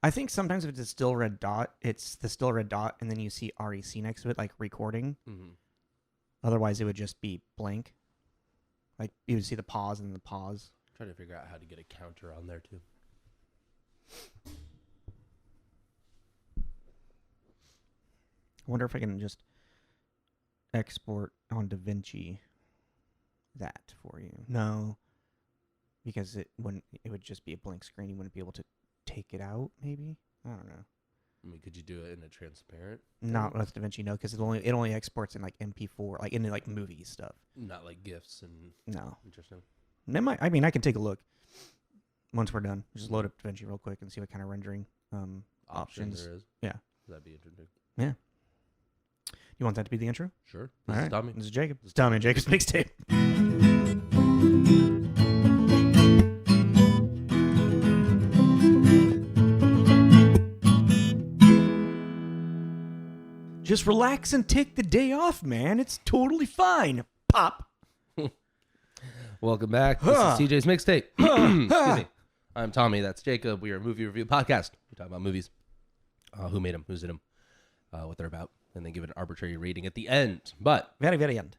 I think sometimes if it's a still red dot, it's the still red dot, and then you see REC next to it, like recording. Mm-hmm. Otherwise, it would just be blank. Like you would see the pause and the pause. Trying to figure out how to get a counter on there too. I wonder if I can just export on DaVinci that for you. No, because it wouldn't. It would just be a blank screen. You wouldn't be able to take it out. Maybe, I don't know. I mean, could you do it in a transparent? Not with DaVinci, no, because it only exports in like MP4, like into like movie stuff. Not like GIFs and No. Interesting. And it might, I mean, I can take a look once we're done. Just load up DaVinci real quick and see what kind of rendering options there is. Yeah. That'd be interesting. Yeah. You want that to be the intro? Sure. All This is right. Tommy. This is Jacob. This is Tommy and Jacob's mixtape. Just relax and take the day off, man. It's totally fine. Pop. Welcome back. This is CJ's mixtape. Excuse me. I'm Tommy. That's Jacob. We are a movie review podcast. We talk about movies. Who made them? Who's in them? What they're about. And then give an arbitrary rating at the end. But Very, very end.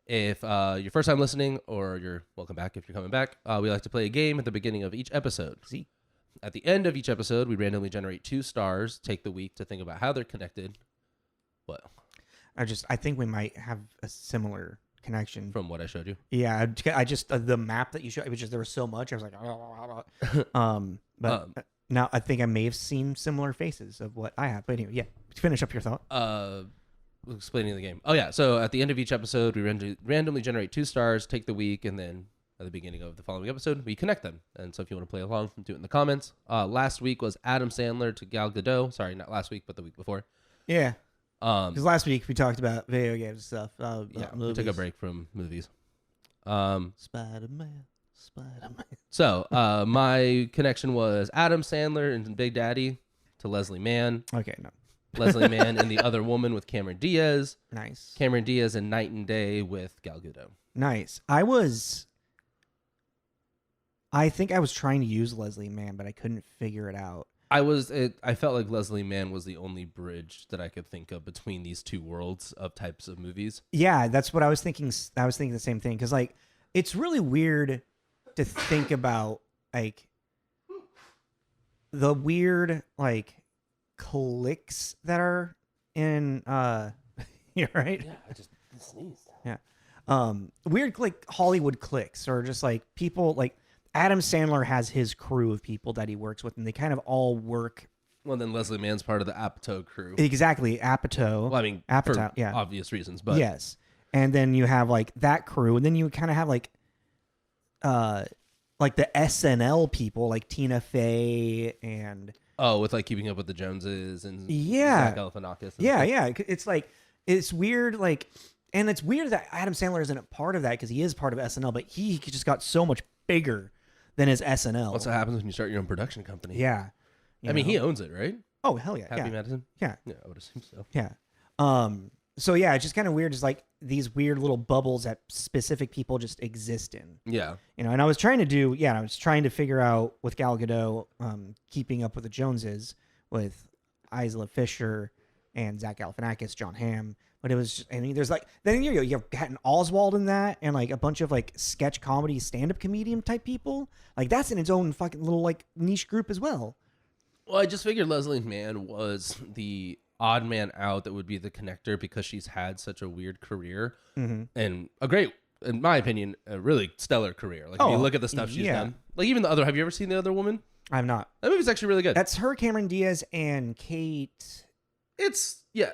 if your first time listening, or you're welcome back if you're coming back, we like to play a game at the beginning of each episode. See? At the end of each episode, we randomly generate 2 stars. Take the week to think about how they're connected. What? I think we might have a similar connection. From what I showed you? Yeah, I just the map that you showed, it was just there was so much. I was like, but now I think I may have seen similar faces of what I have. But anyway, yeah, finish up your thought. Explaining the game. Oh yeah, so at the end of each episode, we randomly generate 2 stars, take the week, and then at the beginning of the following episode, we connect them. And so if you want to play along, do it in the comments. Last week was Adam Sandler to Gal Gadot. Sorry, not last week, but the week before. Yeah. Because last week we talked about video games stuff. Yeah, we took a break from movies. Spider-Man. So my connection was Adam Sandler and Big Daddy to Leslie Mann. Okay, no. Leslie Mann and The Other Woman with Cameron Diaz. Nice. Cameron Diaz and Night and Day with Gal Gadot. Nice. I think I was trying to use Leslie Mann, but I couldn't figure it out. I felt like Leslie Mann was the only bridge that I could think of between these two worlds of types of movies. Yeah, that's what I was thinking. I was thinking the same thing because, like, it's really weird to think about, like, the weird, like, cliques that are in. You're right. Yeah, I just sneezed. Yeah, weird like Hollywood cliques, or just like people like. Adam Sandler has his crew of people that he works with, and they kind of all work. Well, then Leslie Mann's part of the Apatow crew. Exactly, Apatow. Well, I mean, Apatow, for yeah, obvious reasons, but yes. And then you have like that crew, and then you kind of have like the SNL people, like Tina Fey and with like Keeping Up with the Joneses and yeah, Zach Galifianakis. Yeah. It's like it's weird, like, and it's weird that Adam Sandler isn't a part of that because he is part of SNL, but he just got so much bigger than his SNL. What's what happens when you start your own production company? Yeah. I mean, he owns it, right? Oh, hell yeah. Happy Madison? Yeah. Yeah, I would assume so. Yeah. So yeah, it's just kind of weird. Just like these weird little bubbles that specific people just exist in. Yeah. You know, and I was trying to figure out with Gal Gadot, Keeping Up with the Joneses with Isla Fisher and Zach Galifianakis, John Hamm. But it was just, and there's like, then you have Patton Oswalt in that, and like a bunch of like sketch comedy, stand-up comedian type people. Like that's in its own fucking little like niche group as well. Well, I just figured Leslie Mann was the odd man out that would be the connector because she's had such a weird career and a great, in my opinion, a really stellar career. Like if you look at the stuff she's done, like even have you ever seen The Other Woman? I have not. That movie's actually really good. That's her, Cameron Diaz, and Kate. It's Kate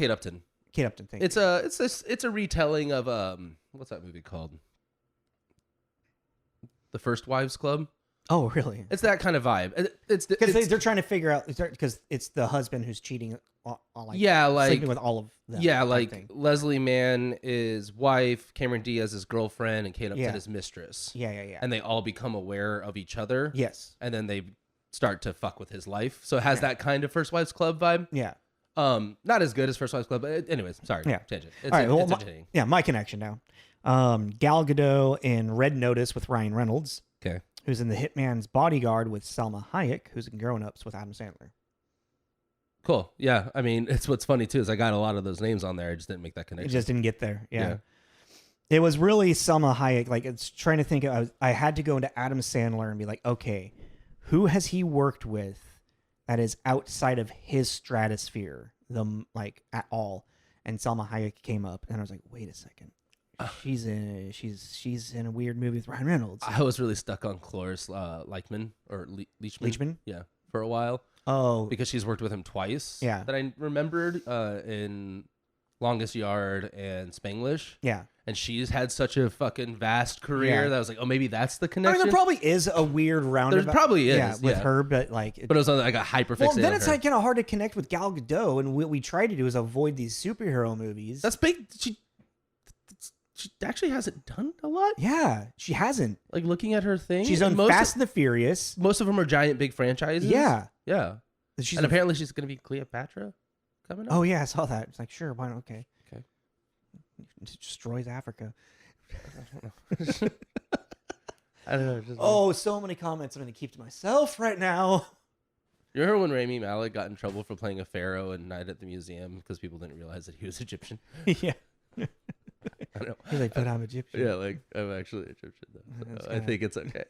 Upton. Kate Upton thing. It's a retelling of what's that movie called? The First Wives Club. Oh, really? It's that kind of vibe. It's because they're trying to figure out because it's the husband who's cheating. Sleeping with all of them. Yeah, like Leslie Mann is wife, Cameron Diaz is girlfriend, and Kate Upton is mistress. Yeah. And they all become aware of each other. Yes. And then they start to fuck with his life. So it has that kind of First Wives Club vibe. Yeah. Not as good as First Wives Club, but anyways, sorry. Yeah. Tangent. All right, it's entertaining. My connection now. Gal Gadot in Red Notice with Ryan Reynolds. Okay. who's in The Hitman's Bodyguard with Salma Hayek, who's in Grown Ups with Adam Sandler. Cool. Yeah. I mean, it's what's funny too is I got a lot of those names on there. I just didn't make that It connection. just didn't get there. Yeah. Yeah. It was really Salma Hayek. Like, it's trying to think. I had to go into Adam Sandler and be like, okay, who has he worked with that is outside of his stratosphere, like at all? And Salma Hayek came up, and I was like, wait a second. She's in a weird movie with Ryan Reynolds. I was really stuck on Cloris Leachman or Leachman. Leachman? Yeah, for a while. Oh, Because she's worked with him twice. Yeah. That I remembered in Longest Yard and Spanglish. yeah. And she's had such a fucking vast career Yeah. that I was like, oh, maybe that's the I mean, connection. there probably is a weird roundabout. There probably is, with yeah. her, but like, But it was like a hyper well, fixated then on it's her. like kind of hard to connect with Gal Gadot, and what we try to do is avoid these superhero movies. That's big. She actually hasn't done a lot. Yeah, she hasn't. Like looking at her thing, She's on most Fast and the Furious. most of them are giant, big franchises. Yeah, yeah. she's And apparently she's going to be Cleopatra coming up. Oh yeah, I saw that. It's like, sure, why not? Okay. Okay. It destroys Africa. I don't know. Just Oh, so many comments I'm going to keep to myself right now. You remember when Rami Malek got in trouble for playing a pharaoh at Night at the Museum because people didn't realize that he was Egyptian? Yeah. I know. He's like, but I'm Egyptian. Yeah, like I'm actually Egyptian though. That's So I kinda- think it's okay.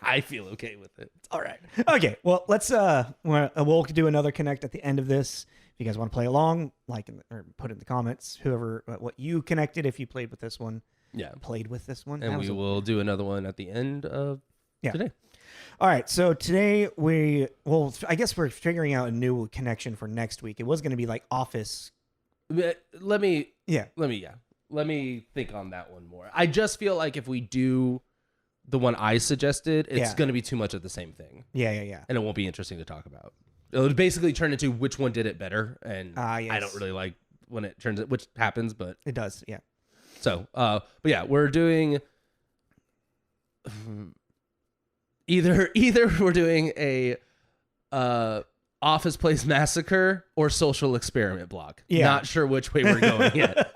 I feel okay with it. All right. Okay. Well, let's we'll do another connect at the end of this. If you guys want to play along, or put in the comments whoever what you connected if you played with this one. Yeah. Played with this one. And That we was will do another one at the end of today. All right. So today I guess we're figuring out a new connection for next week. It was going to be like Office. Let me Yeah. Let me think on that one more. I just feel like if we do the one I suggested, it's Yeah. going to be too much of the same thing. Yeah. And it won't be interesting to talk about. It'll basically turn into which one did it better. And Yes. I don't really like when it turns it, which happens, but It does. Yeah. so, but yeah, we're doing either we're doing a Office Place Massacre or Social Experiment block. Yeah. Not sure which way we're going yet.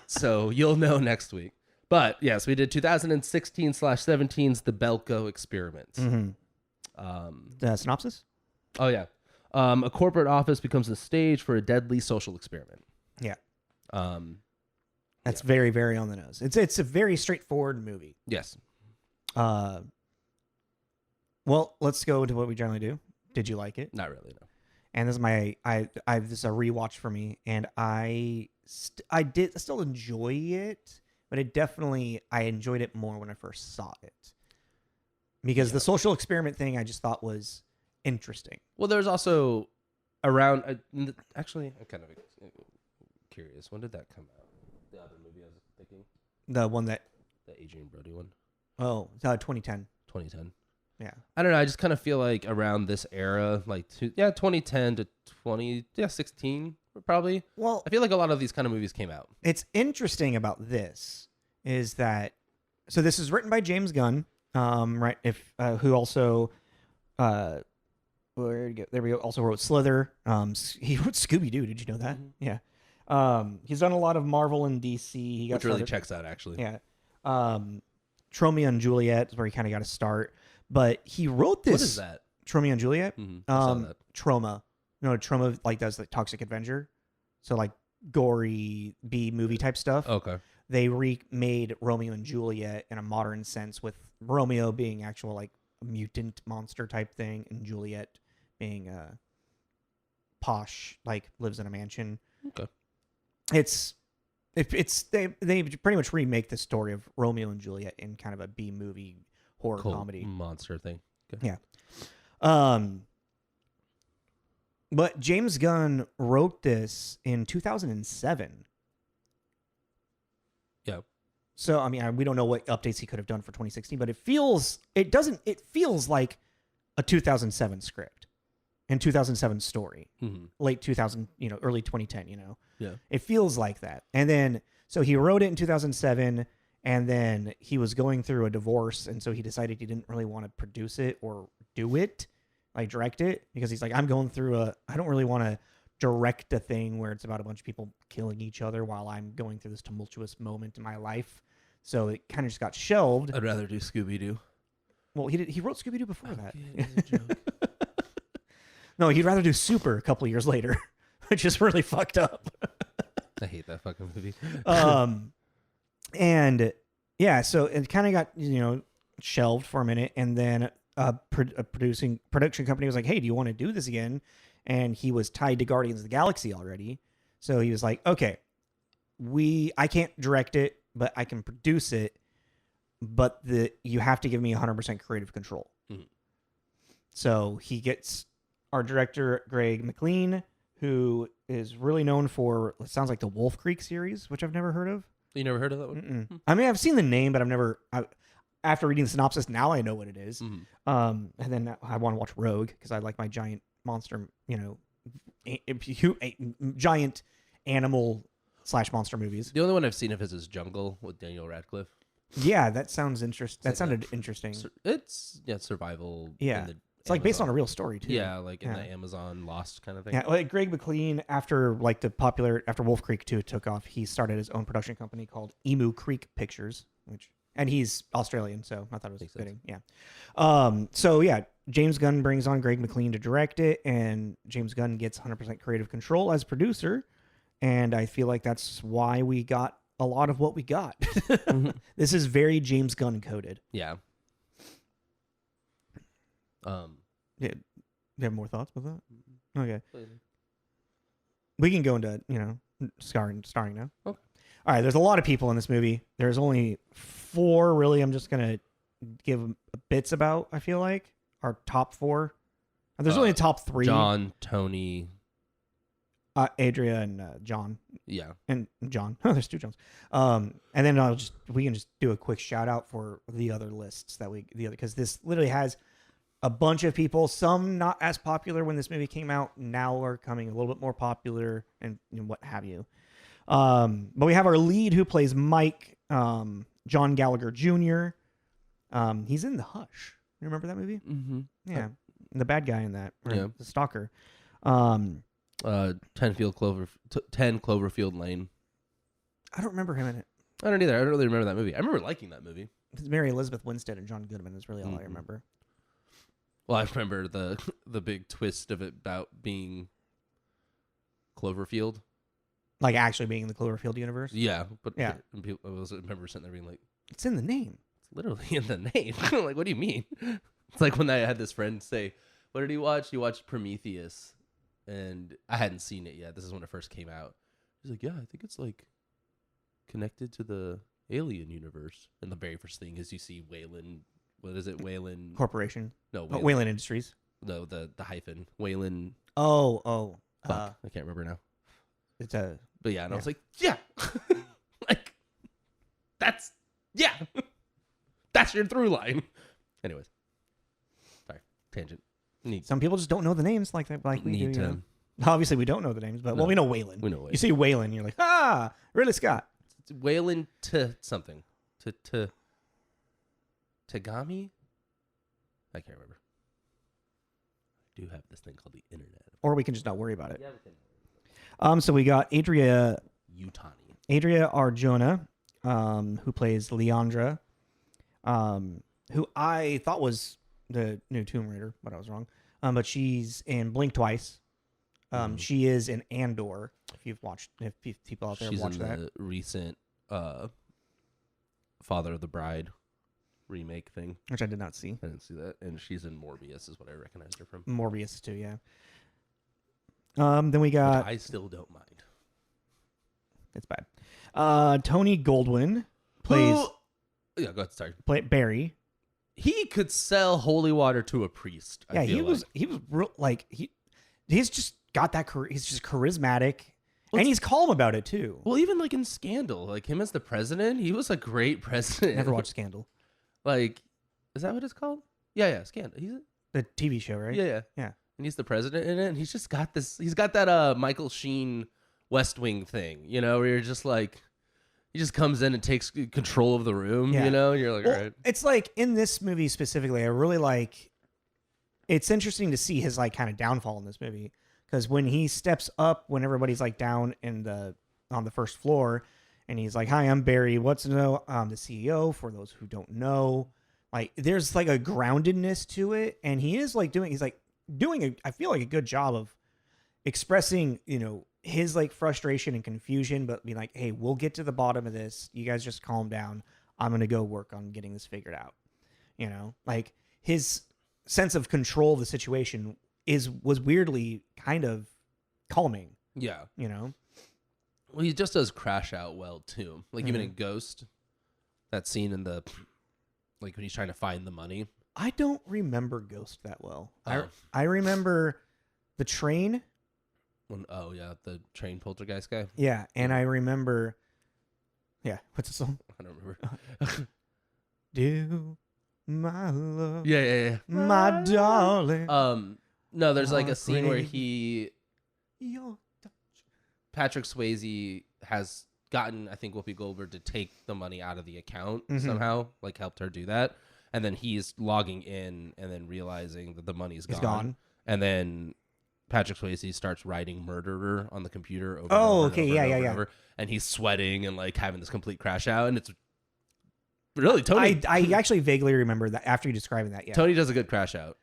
So you'll know next week. But yes, we did 2016/17's The Belko Experiment. The synopsis? Oh yeah. A corporate office becomes a stage for a deadly social experiment. Yeah. That's Yeah. very, very on the nose. It's a very straightforward movie. Yes. Well, let's go to what we generally do. Did you like it? Not really, no. And this is this is a rewatch for me, and I still enjoy it, but I enjoyed it more when I first saw it, because the social experiment thing I just thought was interesting. Well, there's also around. Actually, I'm kind of curious. When did that come out? The other movie I was thinking, The one that the Adrian Brody one, 2010. 2010. Yeah. I don't know. I just kind of feel like around this era, like 2010 to 2016, probably. Well, I feel like a lot of these kind of movies came out. it's interesting about this is that this is written by James Gunn, right? Who also where did he go? There we go. Also wrote Slither. He wrote Scooby Doo. Did you know that? Mhm. Yeah. He's done a lot of Marvel and DC. He got Which really started- checks out, actually. Yeah. Romeo and Juliet is where he kind of got to start, but he wrote this. What is that? Romeo and Juliet? I saw that. Trauma. Trauma like does like Toxic Avenger, so like gory B movie type stuff. Okay. They remade Romeo and Juliet in a modern sense, with Romeo being actual like a mutant monster type thing, and Juliet being posh, like lives in a mansion. Okay. They pretty much remake the story of Romeo and Juliet in kind of a B movie horror Cool. comedy. Monster thing. Okay. Yeah. But James Gunn wrote this in 2007. Yeah. So I mean, we don't know what updates he could have done for 2016, but it feels like a 2007 script and 2007 story, Mm-hmm. late 2000, early 2010, Yeah. It feels like that. And then so he wrote it in 2007, and then he was going through a divorce, and so he decided he didn't really want to produce it or do it, like direct it, because he's like, I don't really want to direct a thing where it's about a bunch of people killing each other while I'm going through this tumultuous moment in my life. So it kind of just got shelved. I'd rather do Scooby Doo. Well, he wrote Scooby Doo before that. It's a joke. No, he'd rather do Super a couple years later, which is really fucked up. I hate that fucking movie. And yeah, so it kind of got shelved for a minute, and then a production company was like, "Hey, do you want to do this again?" And he was tied to Guardians of the Galaxy already, so he was like, "Okay, I can't direct it, but I can produce it, but you have to give me 100% creative control." Mm-hmm. So he gets our director Greg Mclean, who is really known for, it sounds like, the Wolf Creek series, which I've never heard of. You never heard of that one? Mm-mm. I mean, I've seen the name, but I've never. After reading the synopsis, now I know what it is. Mm-hmm. And then I want to watch Rogue because I like my giant monster, giant animal / monster movies. The only one I've seen of his is Jungle with Daniel Radcliffe. Yeah, that sounds interesting. That sounded interesting. It's survival. Yeah. It's like based on a real story too. Yeah, like in the Amazon Lost kind of thing. Yeah, like Greg McLean, after after Wolf Creek 2 took off, he started his own production company called Emu Creek Pictures, and he's Australian, so I thought it was fitting. Yeah. So yeah, James Gunn brings on Greg McLean to direct it, and James Gunn gets 100% creative control as producer, and I feel like that's why we got a lot of what we got. Mm-hmm. This is very James Gunn coded. Yeah. Yeah. You have more thoughts with that? Okay. We can go into, starring now. Okay. All right, there's a lot of people in this movie. There's only 4, really. I'm just going to give bits about, I feel like. Our top 4. There's only a top 3. John, Tony. Adria, and John. Yeah. And John. Oh, there's 2 Johns. And then we can just do a quick shout out for the other lists because this literally has a bunch of people, some not as popular when this movie came out, now are coming a little bit more popular and what have you. But we have our lead who plays Mike, John Gallagher Jr. He's in The Hush. You remember that movie? Mm-hmm. Yeah. The bad guy in that. Yeah. The stalker. 10 Cloverfield Lane. I don't remember him in it. I don't either. I don't really remember that movie. I remember liking that movie. It's Mary Elizabeth Winstead and John Goodman is really all I remember. Well, I remember the big twist of it about being Cloverfield. Like actually being in the Cloverfield universe? Yeah. But yeah. I remember sitting there being like, it's in the name. It's literally in the name. Like, what do you mean? It's like when I had this friend say, what did he watch? He watched Prometheus. And I hadn't seen it yet. This is when it first came out. He's like, yeah, I think it's like connected to the Alien universe. And the very first thing is you see Wayland. What is it? Wayland Corporation. No, Wayland Industries. No, the hyphen. Wayland. Oh. Fuck, I can't remember now. It's a. But yeah, and I was like, yeah, like that's your through line. Anyways, sorry, tangent. Some people just don't know the names like we do. Obviously, we don't know the names, but we know Wayland. We know Wayland. You see Wayland, you're like, Ridley Scott. It's Wayland to something. To Tagami? I can't remember. I do have this thing called the internet. Or we can just not worry about it. Yeah, we can. So we got Adria Arjona, who plays Leandra, who I thought was the new Tomb Raider, but I was wrong. But she's in Blink Twice. She is in Andor. If people out there have watched that, the recent Father of the Bride remake thing, which I did not see. I didn't see that, and she's in Morbius, is what I recognized her from. Morbius too, yeah. Then we got. Which I still don't mind. It's bad. Tony Goldwyn plays. Yeah, go ahead. Sorry. Play Barry. He could sell holy water to a priest. Yeah, he was real, like he's just got that. He's just charismatic, and he's calm about it too. Well, even like in Scandal, like him as the president, he was a great president. Never watched Scandal. Like, is that what it's called? Yeah, Scandal. He's the TV show, right? Yeah. And he's the president in it, and he's just got this. He's got that Michael Sheen West Wing thing, where you're just like, he just comes in and takes control of the room, and you're like, all right. It's like in this movie specifically, I really like. It's interesting to see his like kind of downfall in this movie because when he steps up, when everybody's like down on the first floor, And he's like, "Hi, I'm Barry. What's to know? I'm the CEO. For those who don't know, like, there's like a groundedness to it, and he is like doing. He's like doing I feel like a good job of expressing, his like frustration and confusion, but being like, hey, we'll get to the bottom of this. You guys just calm down. I'm gonna go work on getting this figured out. Like his sense of control of the situation was weirdly kind of calming. Yeah. Well, he just does crash out well too. Like even in Ghost, that scene in the like when he's trying to find the money. I don't remember Ghost that well. Oh. I remember the train. The train poltergeist guy. Yeah, and I remember. Yeah, what's the song? I don't remember. Do my love. Yeah. My darling. No, there's like a scene where Your Patrick Swayze has gotten, I think, Whoopi Goldberg to take the money out of the account somehow, like helped her do that. And then he's logging in and then realizing that the money's gone. And then Patrick Swayze starts writing murderer on the computer over and over and over. And he's sweating and like having this complete crash out. And it's really Tony. I actually vaguely remember that after you describing that. Yeah. Tony does a good crash out.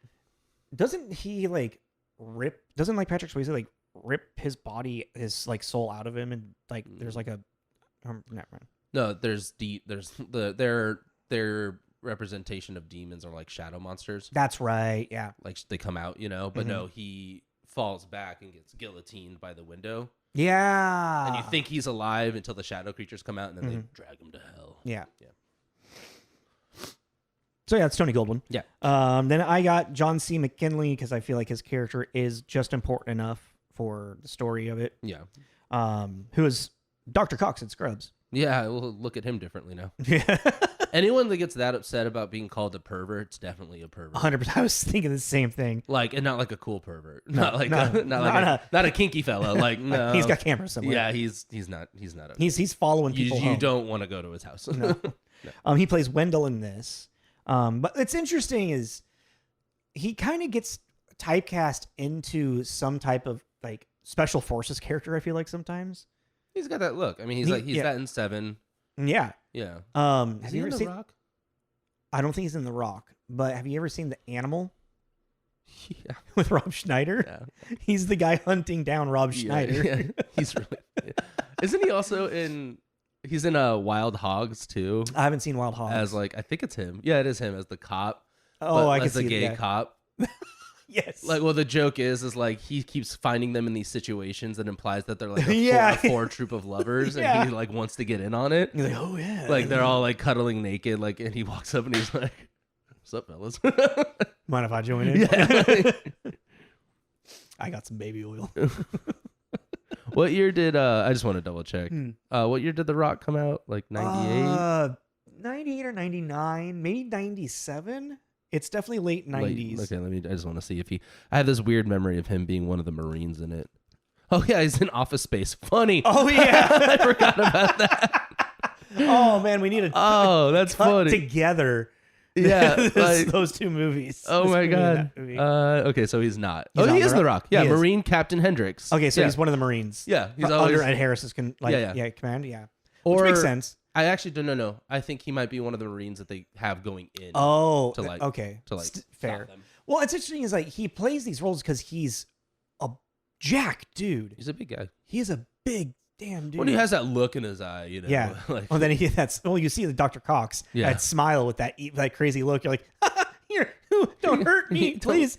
Doesn't he like rip? Doesn't like Patrick Swayze like rip his body, his like soul out of him, and like there's like a never mind. No, there's their representation of demons are like shadow monsters. That's right. Yeah. Like they come out, but no, he falls back and gets guillotined by the window. Yeah. And you think he's alive until the shadow creatures come out and then they drag him to hell. Yeah. So yeah, it's Tony Goldwyn. Yeah. Then I got John C. McGinley because I feel like his character is just important enough for the story of it. Yeah. Who is Dr. Cox in Scrubs. Yeah, we'll look at him differently now. Yeah. Anyone that gets that upset about being called a pervert, it's definitely a pervert. 100%. I was thinking the same thing. Like, and not like a cool pervert. No, not a kinky fellow. Like, no. He's got cameras somewhere. Yeah, he's not. He's following people You home. don't want to go to his house. No. He plays Wendell in this. But it's interesting is he kind of gets typecast into some type of like special forces character. I feel like sometimes he's got that look. I mean, he's that in Seven. Yeah. Yeah. Have you ever seen The Rock? I don't think he's in The Rock, but have you ever seen The Animal? Yeah. With Rob Schneider? Yeah. He's the guy hunting down Rob Schneider. Yeah. He's really. Isn't he also in? He's in Wild Hogs too. I haven't seen Wild Hogs. As like I think it's him. Yeah, it is him as the cop. Oh, I can as see the gay guy. cop. Yes. Like, well, the joke is like he keeps finding them in these situations that implies that they're like Yeah. a four troop of lovers, Yeah. and he like wants to get in on it. He's like, oh yeah. Like they're all like cuddling naked, like, and he walks up and he's like, "What's up, fellas?" Mind if I join in? Yeah. I got some baby oil. What year did I just want to double check? What year did The Rock come out? Like 98? 98 or 99, maybe 97. It's definitely late 90s. Okay, I just want to see if I have this weird memory of him being one of the Marines in it. Oh yeah, he's in Office Space. Funny. Oh yeah. I forgot about that. Oh man, we need to that's cut funny. together. Yeah, those two movies. Oh This my movie and god. that movie. Okay, so he's not. He's he on is The The Rock? Rock. Yeah, He is. Marine Captain Hendricks. Okay, so Yeah. he's one of the Marines. Yeah, he's under always Ed Harris's command. Yeah, or which makes sense. I actually don't know. I think he might be one of the Marines that they have going in. Oh, to like okay, to like fair. stop them. Well, it's interesting is like he plays these roles because he's a jack dude. He's a big guy. He is a big damn dude. When he has that look in his eye, Yeah. like, Well, then you see the Dr. Cox that smile with that crazy look. You're like, here, don't hurt me, please.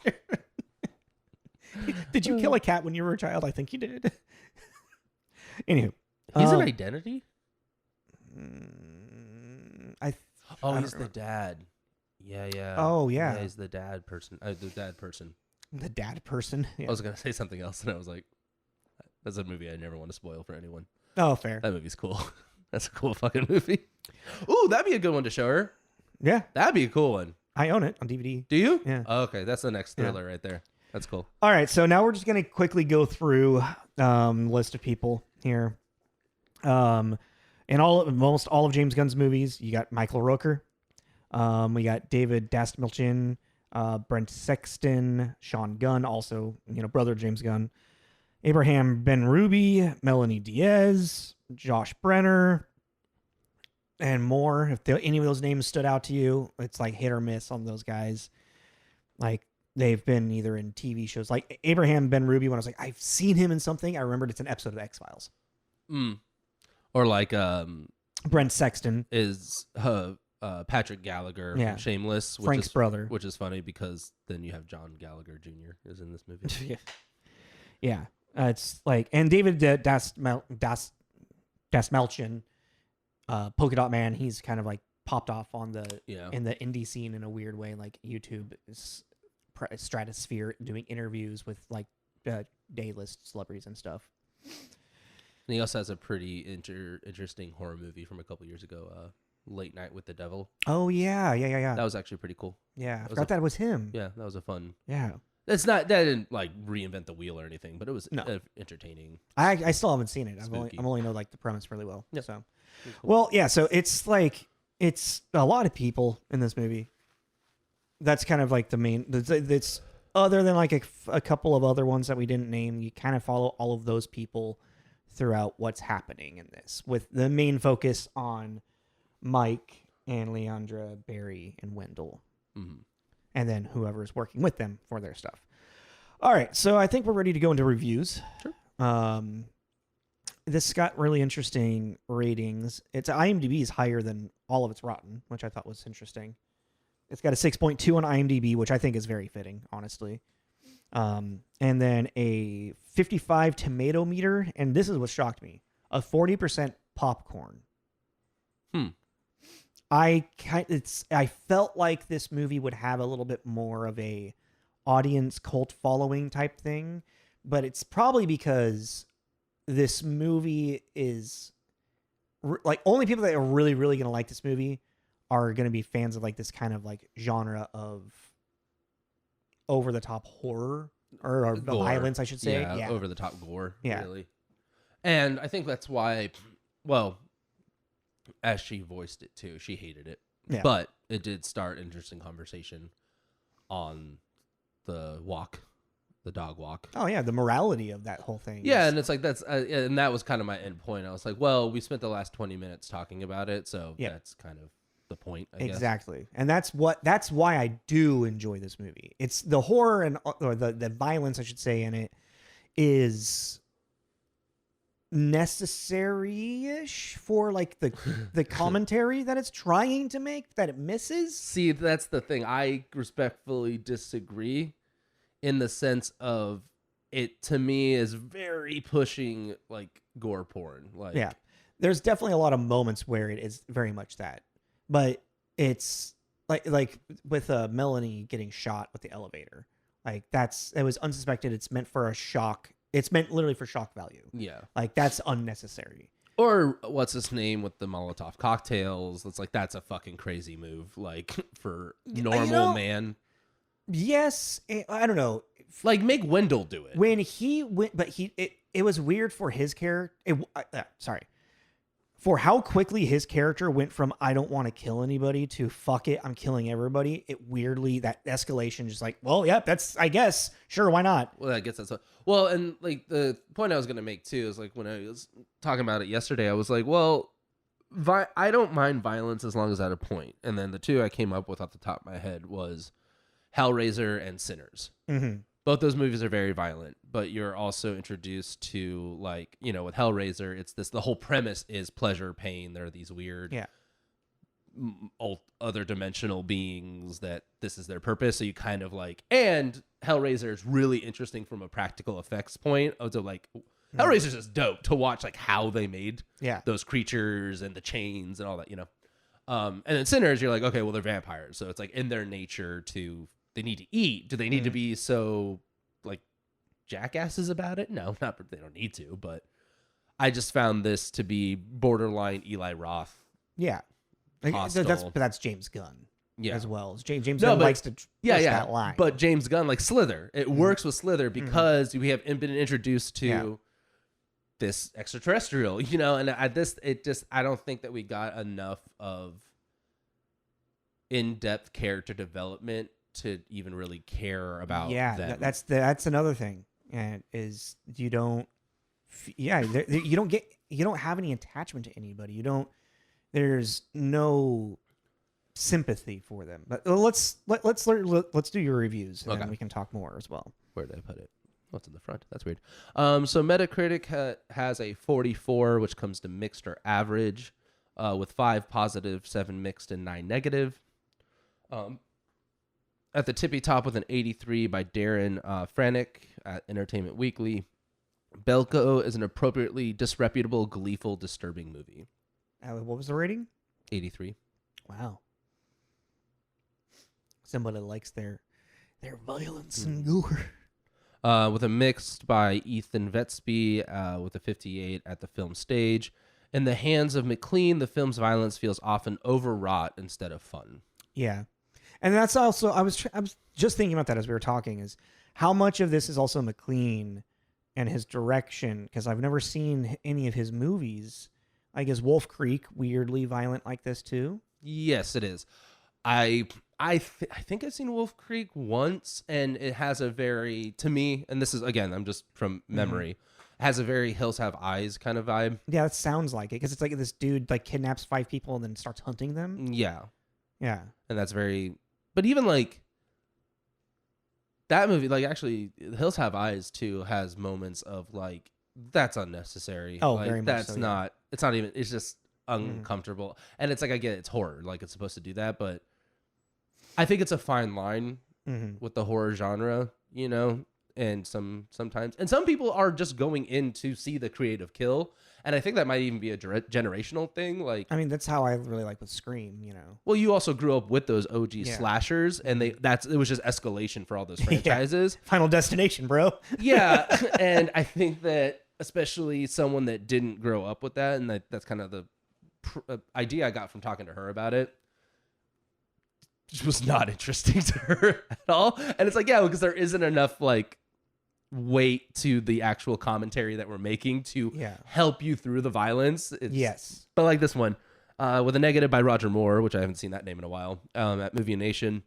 Did you kill a cat when you were a child? I think you did. Anywho, he's an Identity. He's the dad. Yeah. Oh yeah. He's the dad person. The dad person. The dad person. Yeah. I was gonna say something else, and I was like, "That's a movie I never want to spoil for anyone." Oh, fair. That movie's cool. That's a cool fucking movie. Ooh, that'd be a good one to show her. Yeah, That'd be a cool one. I own it on DVD. Do you? Yeah. Oh, okay, that's the next thriller right there. That's cool. All right, so now we're just gonna quickly go through list of people here. In almost all of James Gunn's movies, you got Michael Rooker. We got David Dastmalchian, Brent Sexton, Sean Gunn, also brother of James Gunn, Abraham Ben Ruby, Melanie Diaz, Josh Brenner, and more. If any of those names stood out to you, it's like hit or miss on those guys. Like they've been either in TV shows, like Abraham Ben Ruby. When I was like, I've seen him in something, I remembered it's an episode of X-Files. Or like Brent Sexton is Patrick Gallagher from Shameless, Frank's brother, which is funny because then you have John Gallagher Jr. is in this movie. yeah. It's like, and David Dasmalchian, Polka Dot Man. He's kind of like popped off on in the indie scene in a weird way, like YouTube stratosphere, doing interviews with like day-list celebrities and stuff. And he also has a pretty interesting horror movie from a couple years ago, Late Night with the Devil. Oh yeah. That was actually pretty cool. Yeah, I forgot that was him. Yeah, that was a fun. Yeah, that didn't like reinvent the wheel or anything, but it was entertaining. I still haven't seen it. I'm only know like the premise really well. Yep. So, cool. Well, yeah. So it's like it's a lot of people in this movie. That's kind of like the main. It's other than like a couple of other ones that we didn't name. You kind of follow all of those people throughout what's happening in this, with the main focus on Mike and Leandra, Barry, and Wendell. Mm-hmm. And then whoever's working with them for their stuff. All right, so I think we're ready to go into reviews. Sure. This got really interesting ratings. Its IMDb is higher than all of its Rotten, which I thought was interesting. It's got a 6.2 on IMDb, which I think is very fitting, honestly. And then a 55 tomato meter, and this is what shocked me, a 40% popcorn. I felt like this movie would have a little bit more of a audience cult following type thing, but it's probably because this movie is like only people that are really, really going to like this movie are going to be fans of like this kind of like genre of over the top horror or violence, I should say. Yeah, over the top gore. Yeah. Really. And I think that's why, well, as she voiced it too, she hated it. Yeah. But it did start an interesting conversation on the dog walk. Oh yeah, the morality of that whole thing. Yeah, and it's like that's and that was kind of my end point. I was like, well, we spent the last 20 minutes talking about it, so that's kind of the point, I guess. Exactly. And that's why I do enjoy this movie. It's the horror and or the violence, I should say, in it is necessary-ish for like the commentary that it's trying to make that it misses. See, that's the thing. I respectfully disagree in the sense of it, to me, is very pushing like gore porn. Like, yeah, there's definitely a lot of moments where it is very much that, but it's like with Melanie getting shot with the elevator. Like it was unsuspected. It's meant for a shock. It's meant literally for shock value. Yeah. Like, that's unnecessary. Or what's his name with the Molotov cocktails? It's like, that's a fucking crazy move. Like, for normal man. Yes. I don't know. Like, make Wendell do it. When he went, but it was weird for his character. For how quickly his character went from I don't want to kill anybody to fuck it, I'm killing everybody. It weirdly, that escalation, just like, well, yep, that's, I guess, sure, why not? Well, I guess that's well, and like the point I was gonna make too is like when I was talking about it yesterday, I was like, well, I don't mind violence as long as at a point. And then the two I came up with off the top of my head was Hellraiser and Sinners. Mm-hmm. Both those movies are very violent, but you're also introduced to, like, you know, with Hellraiser, it's the whole premise is pleasure, pain. There are these weird, other dimensional beings that this is their purpose. So you kind of like, and Hellraiser is really interesting from a practical effects point. So like, Hellraiser's just dope to watch, like how they made those creatures and the chains and all that, you know. And then Sinners, you're like, okay, well, they're vampires, so it's like in their nature to. They need to eat. Do they need to be so like jackasses about it? No, not they don't need to, but I just found this to be borderline Eli Roth. Yeah. That's James Gunn as well. James Gunn likes to push that line. But James Gunn, like Slither, it works with Slither because we have been introduced to this extraterrestrial, you know, and I don't think that we got enough of in-depth character development to even really care about them. That's another thing, and is you don't have any attachment to anybody. You don't there's no sympathy for them. But let's do your reviews, and Okay. then we can talk more as well. Where did I put it? What's in the front? That's weird. So Metacritic has a 44, which comes to mixed or average, with 5 positive, 7 mixed, and 9 negative. At the tippy top with an 83 by Darren Franick at Entertainment Weekly. Belko is an appropriately disreputable, gleeful, disturbing movie. What was the rating? 83. Wow. Somebody likes their violence and gore. With a mixed by Ethan Vetsby with a 58 at the film stage. In the hands of Mclean, the film's violence feels often overwrought instead of fun. Yeah. And that's also, I was just thinking about that as we were talking, is how much of this is also Mclean and his direction, because I've never seen any of his movies. I guess Wolf Creek, weirdly violent like this too. Yes, it is. I think I've seen Wolf Creek once, and it has a very, to me, and this is, again, I'm just from memory, has a very Hills Have Eyes kind of vibe. Yeah, it sounds like it, because it's like this dude like kidnaps 5 people and then starts hunting them. Yeah. Yeah. And that's very, but even like that movie, like actually Hills Have Eyes too has moments of like, that's unnecessary. Oh, like, very much that's so, yeah. not, it's not even, it's just uncomfortable. And it's like, I get it's horror, like it's supposed to do that, but I think it's a fine line with the horror genre, you know, and sometimes, and some people are just going in to see the creative kill. And I think that might even be a generational thing. Like, I mean, that's how I really like with Scream, you know. well, you also grew up with those OG slashers, and it was just escalation for all those franchises. Final Destination, bro. Yeah, and I think that especially someone that didn't grow up with that, and that's kind of the idea I got from talking to her about it, just was not interesting to her at all. And it's like, yeah, because there isn't enough like weight to the actual commentary that we're making to help you through the violence. Yes. But like this one, with a negative by Roger Moore, which I haven't seen that name in a while, at Movie Nation.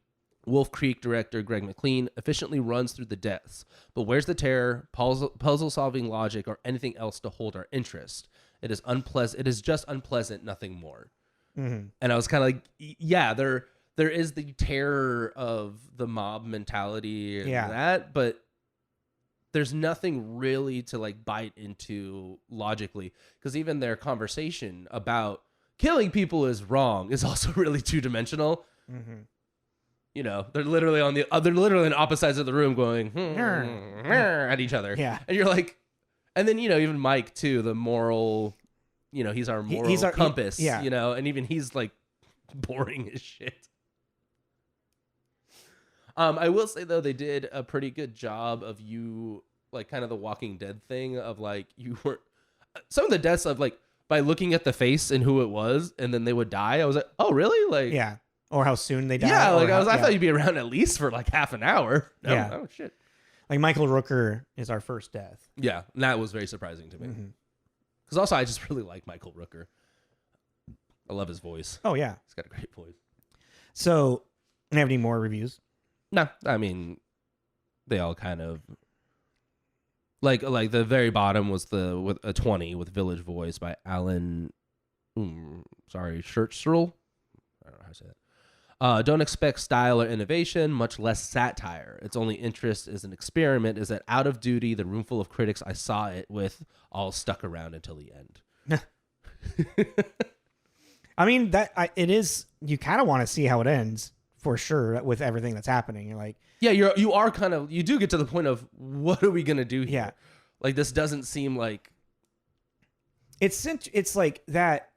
Wolf Creek director Greg Mclean efficiently runs through the deaths, but where's the terror, puzzle-solving logic, or anything else to hold our interest? It is unpleasant. It is just unpleasant, nothing more. And I was kind of like, yeah, there is the terror of the mob mentality and that, but there's nothing really to like bite into logically, because even their conversation about killing people is wrong is also really two-dimensional. You know, they're literally on opposite sides of the room going at each other. Yeah. And you're like, and then, you know, even Mike too, the moral, you know, he's our moral compass, you know, and even he's like boring as shit. I will say though, they did a pretty good job of you, like kind of the Walking Dead thing of like, you were, some of the deaths of like, by looking at the face and who it was, and then they would die. I was like, oh really? Like, yeah. Or how soon they die. Yeah, like I thought you'd be around at least for like half an hour. No, Yeah. Oh shit. Like Michael Rooker is our first death. Yeah, and that was very surprising to me. Because also I just really like Michael Rooker. I love his voice. Oh yeah. He's got a great voice. So, do you have any more reviews? No, I mean, they all kind of like the very bottom was with a 20 with Village Voice by Alan. Schertzerl. I don't know how to say that. Don't expect style or innovation, much less satire. Its only interest is an experiment. Is that out of duty? The roomful of critics I saw it with all stuck around until the end. I mean, it is. You kind of want to see how it ends for sure with everything that's happening. You're like, yeah, you do get to the point of what are we gonna do here? Yeah. Like this doesn't seem like it's like that.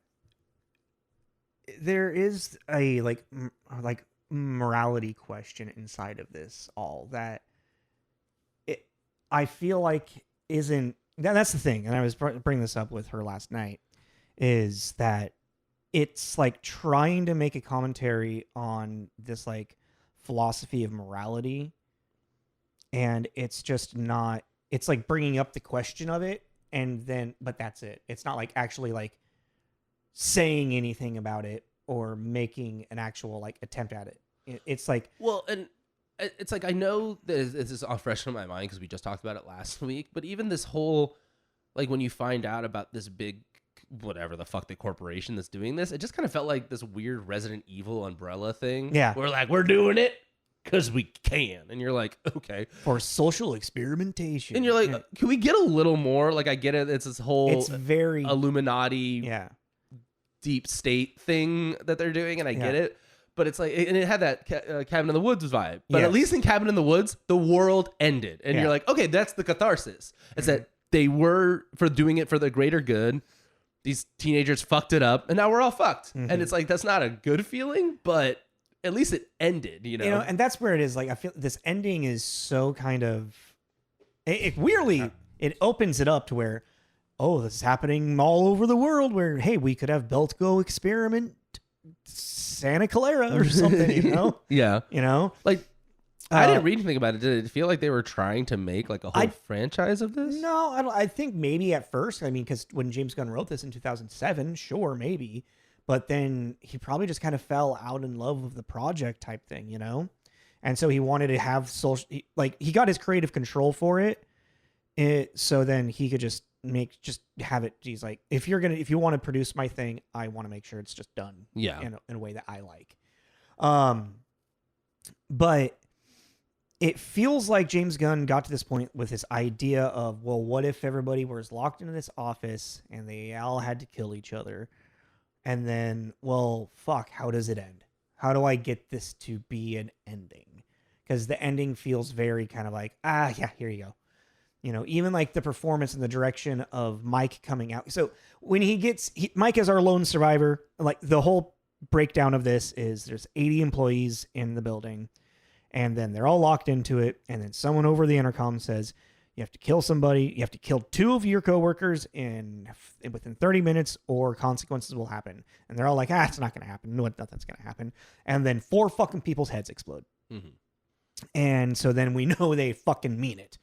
There is a like morality question inside of this all that I feel like isn't. That's the thing, and I was bringing this up with her last night, is that it's like trying to make a commentary on this like philosophy of morality, and it's just not. It's like bringing up the question of it, and then but that's it. It's not like actually like saying anything about it or making an actual like attempt at it. It's like, well, and it's like I know this is all fresh in my mind because we just talked about it last week, but even this whole like when you find out about this big whatever the fuck the corporation that's doing this. It just kind of felt like this weird Resident Evil umbrella thing. Yeah. We're like, we're doing it because we can. And you're like, okay. For social experimentation. And you're like, can we get a little more? Like, I get it. It's this whole it's very Illuminati deep state thing that they're doing. And I get it. But it's like, and it had that Cabin in the Woods vibe. But at least in Cabin in the Woods, the world ended. And you're like, okay, that's the catharsis. It's that they were for doing it for the greater good. These teenagers fucked it up, and now we're all fucked. And it's like, that's not a good feeling, but at least it ended, you know? And that's where it is. Like, I feel this ending is so kind of, it weirdly, it opens it up to where, oh, this is happening all over the world where, hey, we could have Belko Experiment Santa Clara or something, you know? Yeah. You know? Like, I didn't read anything about it. Did it feel like they were trying to make like a whole franchise of this? No, I don't. I think maybe at first, I mean, because when James Gunn wrote this in 2007, sure, maybe. But then he probably just kind of fell out in love with the project type thing, you know? And so he wanted to have social, like he got his creative control for it. So then he could just have it. He's like, if you want to produce my thing, I want to make sure it's just done. Yeah. In a way that I like. But it feels like James Gunn got to this point with this idea of, well, what if everybody was locked into this office and they all had to kill each other? And then, well, fuck, how does it end? How do I get this to be an ending? Because the ending feels very kind of like, yeah, here you go. You know, even like the performance and the direction of Mike coming out. So when Mike is our lone survivor, like the whole breakdown of this is there's 80 employees in the building. And then they're all locked into it. And then someone over the intercom says, you have to kill somebody. You have to kill 2 of your coworkers within 30 minutes or consequences will happen. And they're all like, it's not going to happen. No, nothing's going to happen. And then 4 fucking people's heads explode. Mm-hmm. And so then we know they fucking mean it.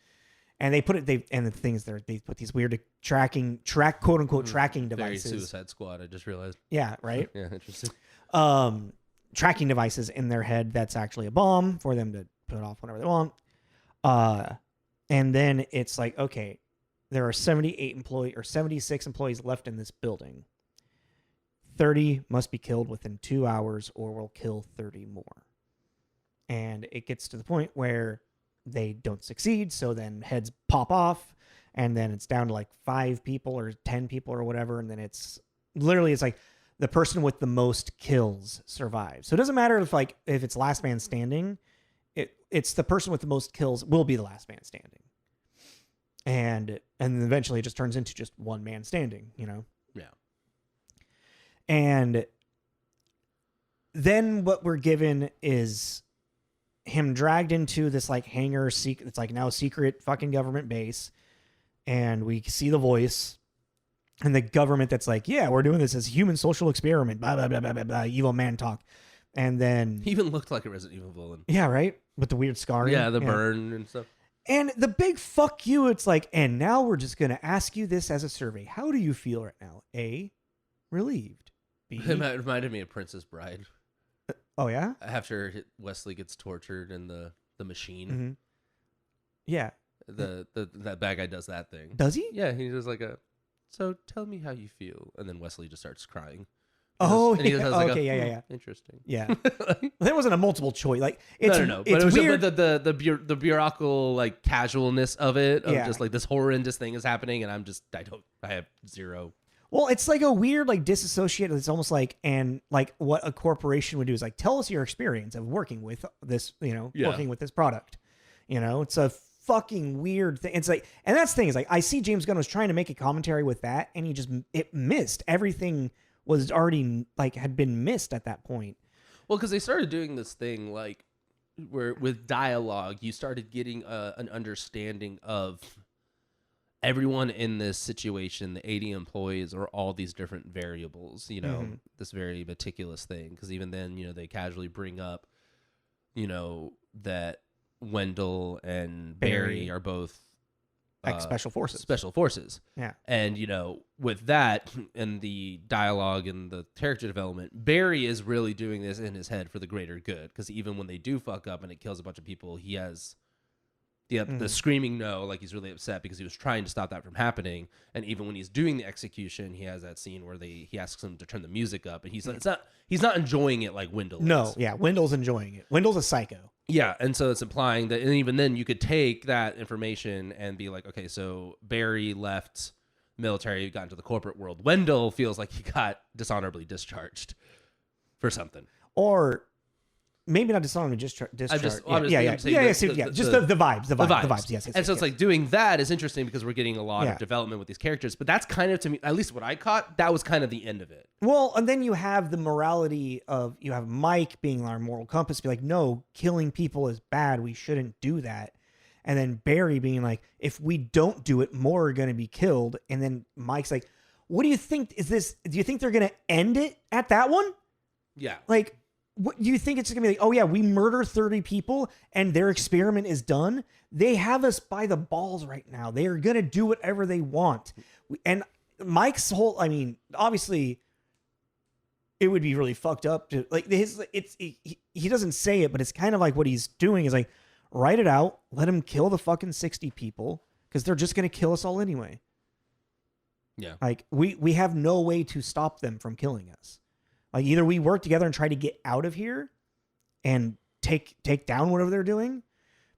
And they put it, and the thing is, they put these weird quote unquote tracking devices. Very Suicide Squad, I just realized. Yeah, right? Yeah, interesting. Tracking devices in their head that's actually a bomb for them to put off whenever they want. And then it's like, okay, there are 76 employees left in this building. 30 must be killed within 2 hours or we'll kill 30 more. And it gets to the point where they don't succeed. So then heads pop off and then it's down to like 5 people or 10 people or whatever. And then it's like, the person with the most kills survives. So it doesn't matter if it's last man standing, it's the person with the most kills will be the last man standing. And eventually it just turns into just one man standing, you know? Yeah. And then what we're given is him dragged into this like hangar secret. It's like now a secret fucking government base. And we see the voice. And the government that's like, yeah, we're doing this as human social experiment, blah, blah, blah, blah, blah, blah, evil man talk. And then... He even looked like a Resident Evil villain. Yeah, right? With the weird scarring. Yeah, the burn and stuff. And the big fuck you, it's like, and now we're just going to ask you this as a survey. How do you feel right now? A, relieved. B... It reminded me of Princess Bride. Oh, yeah? After Wesley gets tortured in the machine. Mm-hmm. Yeah. That bad guy does that thing. Does he? Yeah, he does like a... So tell me how you feel, and then Wesley just starts crying. Yeah. Interesting. Yeah, there wasn't a multiple choice. Like it's no. But it's it was weird. The bureaucratic like casualness of it, of Yeah. just like this horrendous thing is happening, and I have zero. Well, it's like a weird like disassociated. It's almost like what a corporation would do is like tell us your experience of working with this, working with this product. It's a fucking weird thing. It's like, and that's the thing is like I see James Gunn was trying to make a commentary with that, and it missed. Everything was already like had been missed at that point. Well, because they started doing this thing like where with dialogue, you started getting an understanding of everyone in this situation. The 80 employees are all these different variables. This very meticulous thing. Because even then, they casually bring up, that Wendell and Barry are both Special Forces. Special Forces. Yeah. And, with that and the dialogue and the character development, Barry is really doing this in his head for the greater good. Because even when they do fuck up and it kills a bunch of people, he has the screaming no, like he's really upset because he was trying to stop that from happening. And even when he's doing the execution, he has that scene where he asks him to turn the music up, and he's like, he's not enjoying it like Wendell is. Yeah, Wendell's enjoying it. Wendell's a psycho. Yeah, and so it's implying that, and even then you could take that information and be like, okay, so Barry left military, got into the corporate world. Wendell feels like he got dishonorably discharged for something. Or maybe not dishonorably discharged. I'm just the vibes. Yes. And so it's like doing that is interesting because we're getting a lot of development with these characters. But that's kind of, to me, at least what I caught, that was kind of the end of it. Well, and then you have the morality of, you have Mike being our moral compass, be like, no, killing people is bad. We shouldn't do that. And then Barry being like, if we don't do it, more are going to be killed. And then Mike's like, what do you think is this? Do you think they're going to end it at that one? Yeah. Like, what do you think it's going to be like? Oh yeah, we murder 30 people and their experiment is done. They have us by the balls right now. They are going to do whatever they want. And Mike's whole, I mean, obviously it would be really fucked up to like he doesn't say it, but it's kind of like what he's doing is like, write it out, let him kill the fucking 60 people because they're just going to kill us all anyway. Yeah. Like we have no way to stop them from killing us. Like either we work together and try to get out of here and take down whatever they're doing.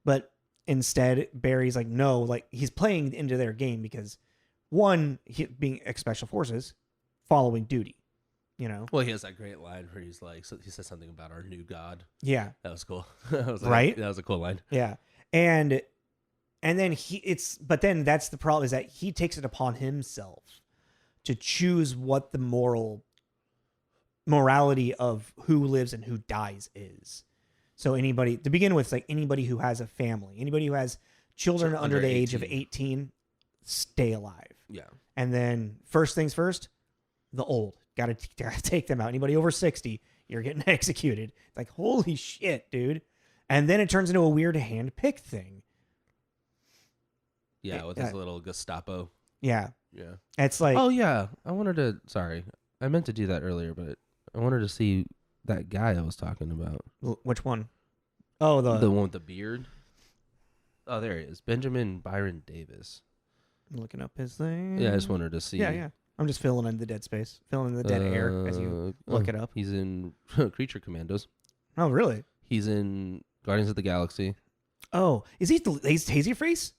But instead Barry's like, no, like he's playing into their game because one, he being special forces, following duty, you know? Well, he has that great line where he's like, he says something about our new God. Yeah. That was cool. I was like, right? That was a cool line. Yeah. And then but then that's the problem is that he takes it upon himself to choose what the morality of who lives and who dies is. So anybody, to begin with, like anybody who has a family, anybody who has children under the age of 18, stay alive. Yeah. And then first things first, the old, gotta take them out. Anybody over 60, you're getting executed. Like, holy shit, dude. And then it turns into a weird hand-picked thing. Yeah, with his little Gestapo. Yeah. Yeah. It's like... Oh, yeah. Sorry. I meant to do that earlier, but I wanted to see that guy I was talking about. Which one? Oh, the one with the beard. Oh, there he is. Benjamin Byron Davis. I'm looking up his thing. Yeah, I just wanted to see. Yeah. I'm just filling in the dead space. Filling in the dead air as you look it up. He's in Creature Commandos. Oh, really? He's in Guardians of the Galaxy. Oh, is he Taserface?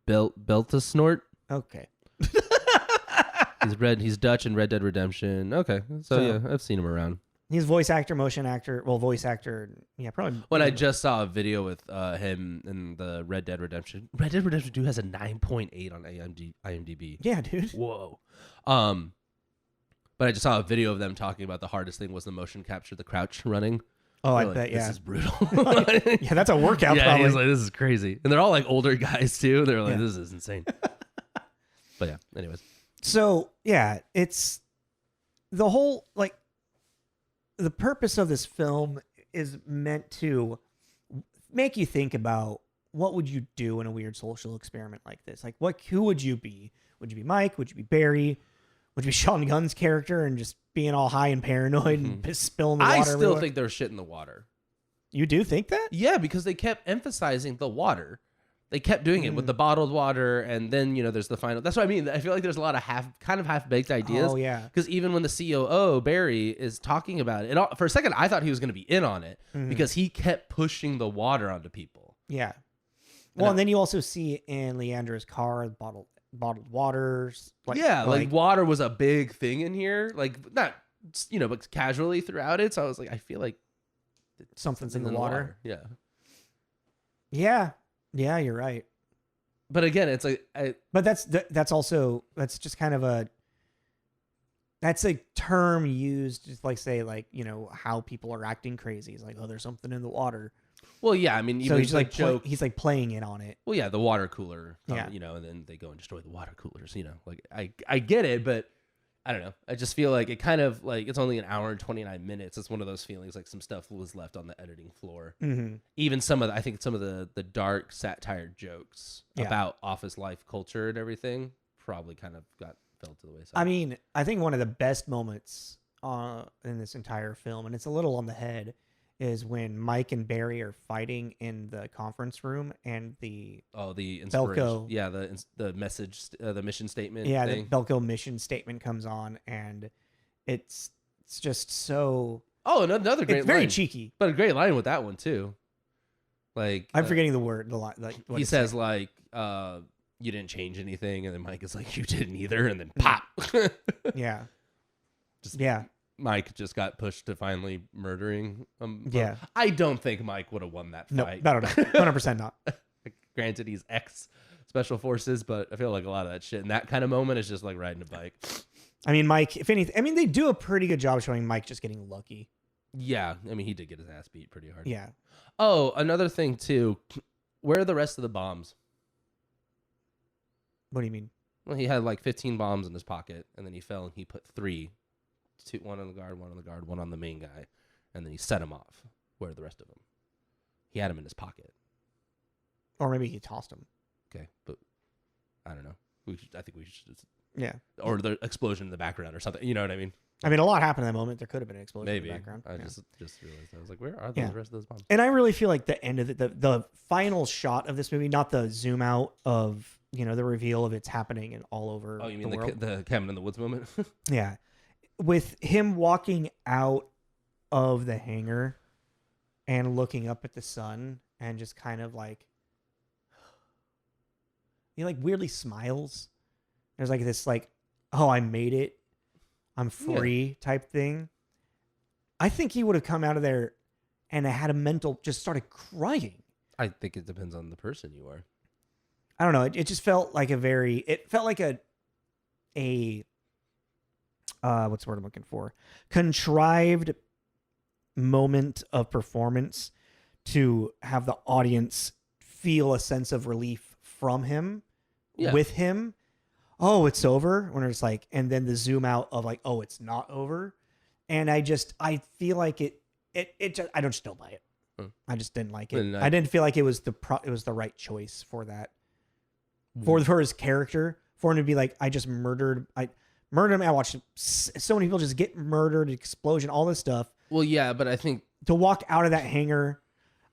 Beltasnort. Okay. He's Dutch in Red Dead Redemption. Okay, so yeah, I've seen him around. He's voice actor, motion actor. Well, voice actor. Yeah, probably. When I just saw a video with him in the Red Dead Redemption. Red Dead Redemption 2 has a 9.8 on IMDb. Yeah, dude. Whoa. But I just saw a video of them talking about the hardest thing was the motion capture, the crouch running. Oh, I bet, yeah. This is brutal. Yeah, that's a workout, yeah, probably. he's like, this is crazy. And they're all like older guys, too. They're like, this is insane. But yeah, anyways. So, yeah, it's the whole, like, the purpose of this film is meant to make you think about what would you do in a weird social experiment like this? Like, who would you be? Would you be Mike? Would you be Barry? Would you be Sean Gunn's character and just being all high and paranoid and spilling the water? I still everywhere? think there's shit in the water. You do think that? Yeah, because they kept emphasizing the water. They kept doing it with the bottled water, and then, there's the final. That's what I mean. I feel like there's a lot of half-baked ideas. Oh, yeah. Because even when the COO, Barry, is talking about it, for a second, I thought he was going to be in on it because he kept pushing the water onto people. Yeah. Well, and then you also see in Leandra's car, bottled waters. Like water was a big thing in here. Like, not, but casually throughout it. So I was like, I feel like something's in the water. Yeah. Yeah. Yeah, you're right. But again, it's like, but that's just kind of that's a term used just like say like, how people are acting crazy. It's like, oh, there's something in the water. Well, yeah, I mean, so he's like he's like playing it on it. Well, yeah, the water cooler, and then they go and destroy the water coolers, like I get it, but I don't know. I just feel like it kind of like it's only an hour and 29 minutes. It's one of those feelings like some stuff was left on the editing floor. Mm-hmm. Even I think some of the dark satire jokes about office life culture and everything probably kind of fell to the wayside. I mean, I think one of the best moments in this entire film, and it's a little on the head, is when Mike and Barry are fighting in the conference room, and the the inspiration. Belko, Yeah, the message, the mission statement yeah, thing. the Belko mission statement comes on, and it's just so. Oh, another great It's very line. cheeky. But a great line with that one too. Like I'm forgetting the word. The line. Like what he it's says, saying. like, you didn't change anything, and then Mike is like, you didn't either, and then pop. Yeah. Just Yeah. Mike just got pushed to finally murdering. Yeah. I don't think Mike would have won that No, fight. no, 100% not. Granted, he's ex special forces, but I feel like a lot of that shit in that kind of moment is just like riding a bike. I mean, Mike, if anything, I mean, they do a pretty good job showing Mike just getting lucky. Yeah, I mean, he did get his ass beat pretty hard. Yeah. Oh, another thing too. Where are the rest of the bombs? What do you mean? Well, he had like 15 bombs in his pocket, and then he fell and he put 3. One on the guard, one on the guard, one on the main guy, and then he set him off. Where are the rest of them? He had them in his pocket. Or maybe he tossed him. Okay, but I don't know. I think we should. Yeah. Or the explosion in the background or something. You know what I mean? I mean, a lot happened in that moment. There could have been an explosion Maybe. in the background. I Yeah. just realized that. I was like, where are the rest of those bombs? And I really feel like the end of it, the final shot of this movie, not the zoom out of, the reveal of it's happening and all over Oh, you mean the world. the cabin in the woods moment? Yeah. With him walking out of the hangar and looking up at the sun and just kind of like, he like weirdly smiles. There's like this like, oh, I made it. I'm free type thing. I think he would have come out of there and had a mental, just started crying. I think it depends on the person you are. I don't know. It just felt like it felt like a what's the word I'm looking for? Contrived moment of performance to have the audience feel a sense of relief from him, with him. Oh, it's over. When it's like, and then the zoom out of like, oh, it's not over. And I feel like it just, I don't buy it. I just didn't like it. I didn't feel like it was the right choice for that. For his character, for him to be like, I murdered him. I watched so many people just get murdered, explosion, all this stuff. Well, yeah, but I think to walk out of that hangar,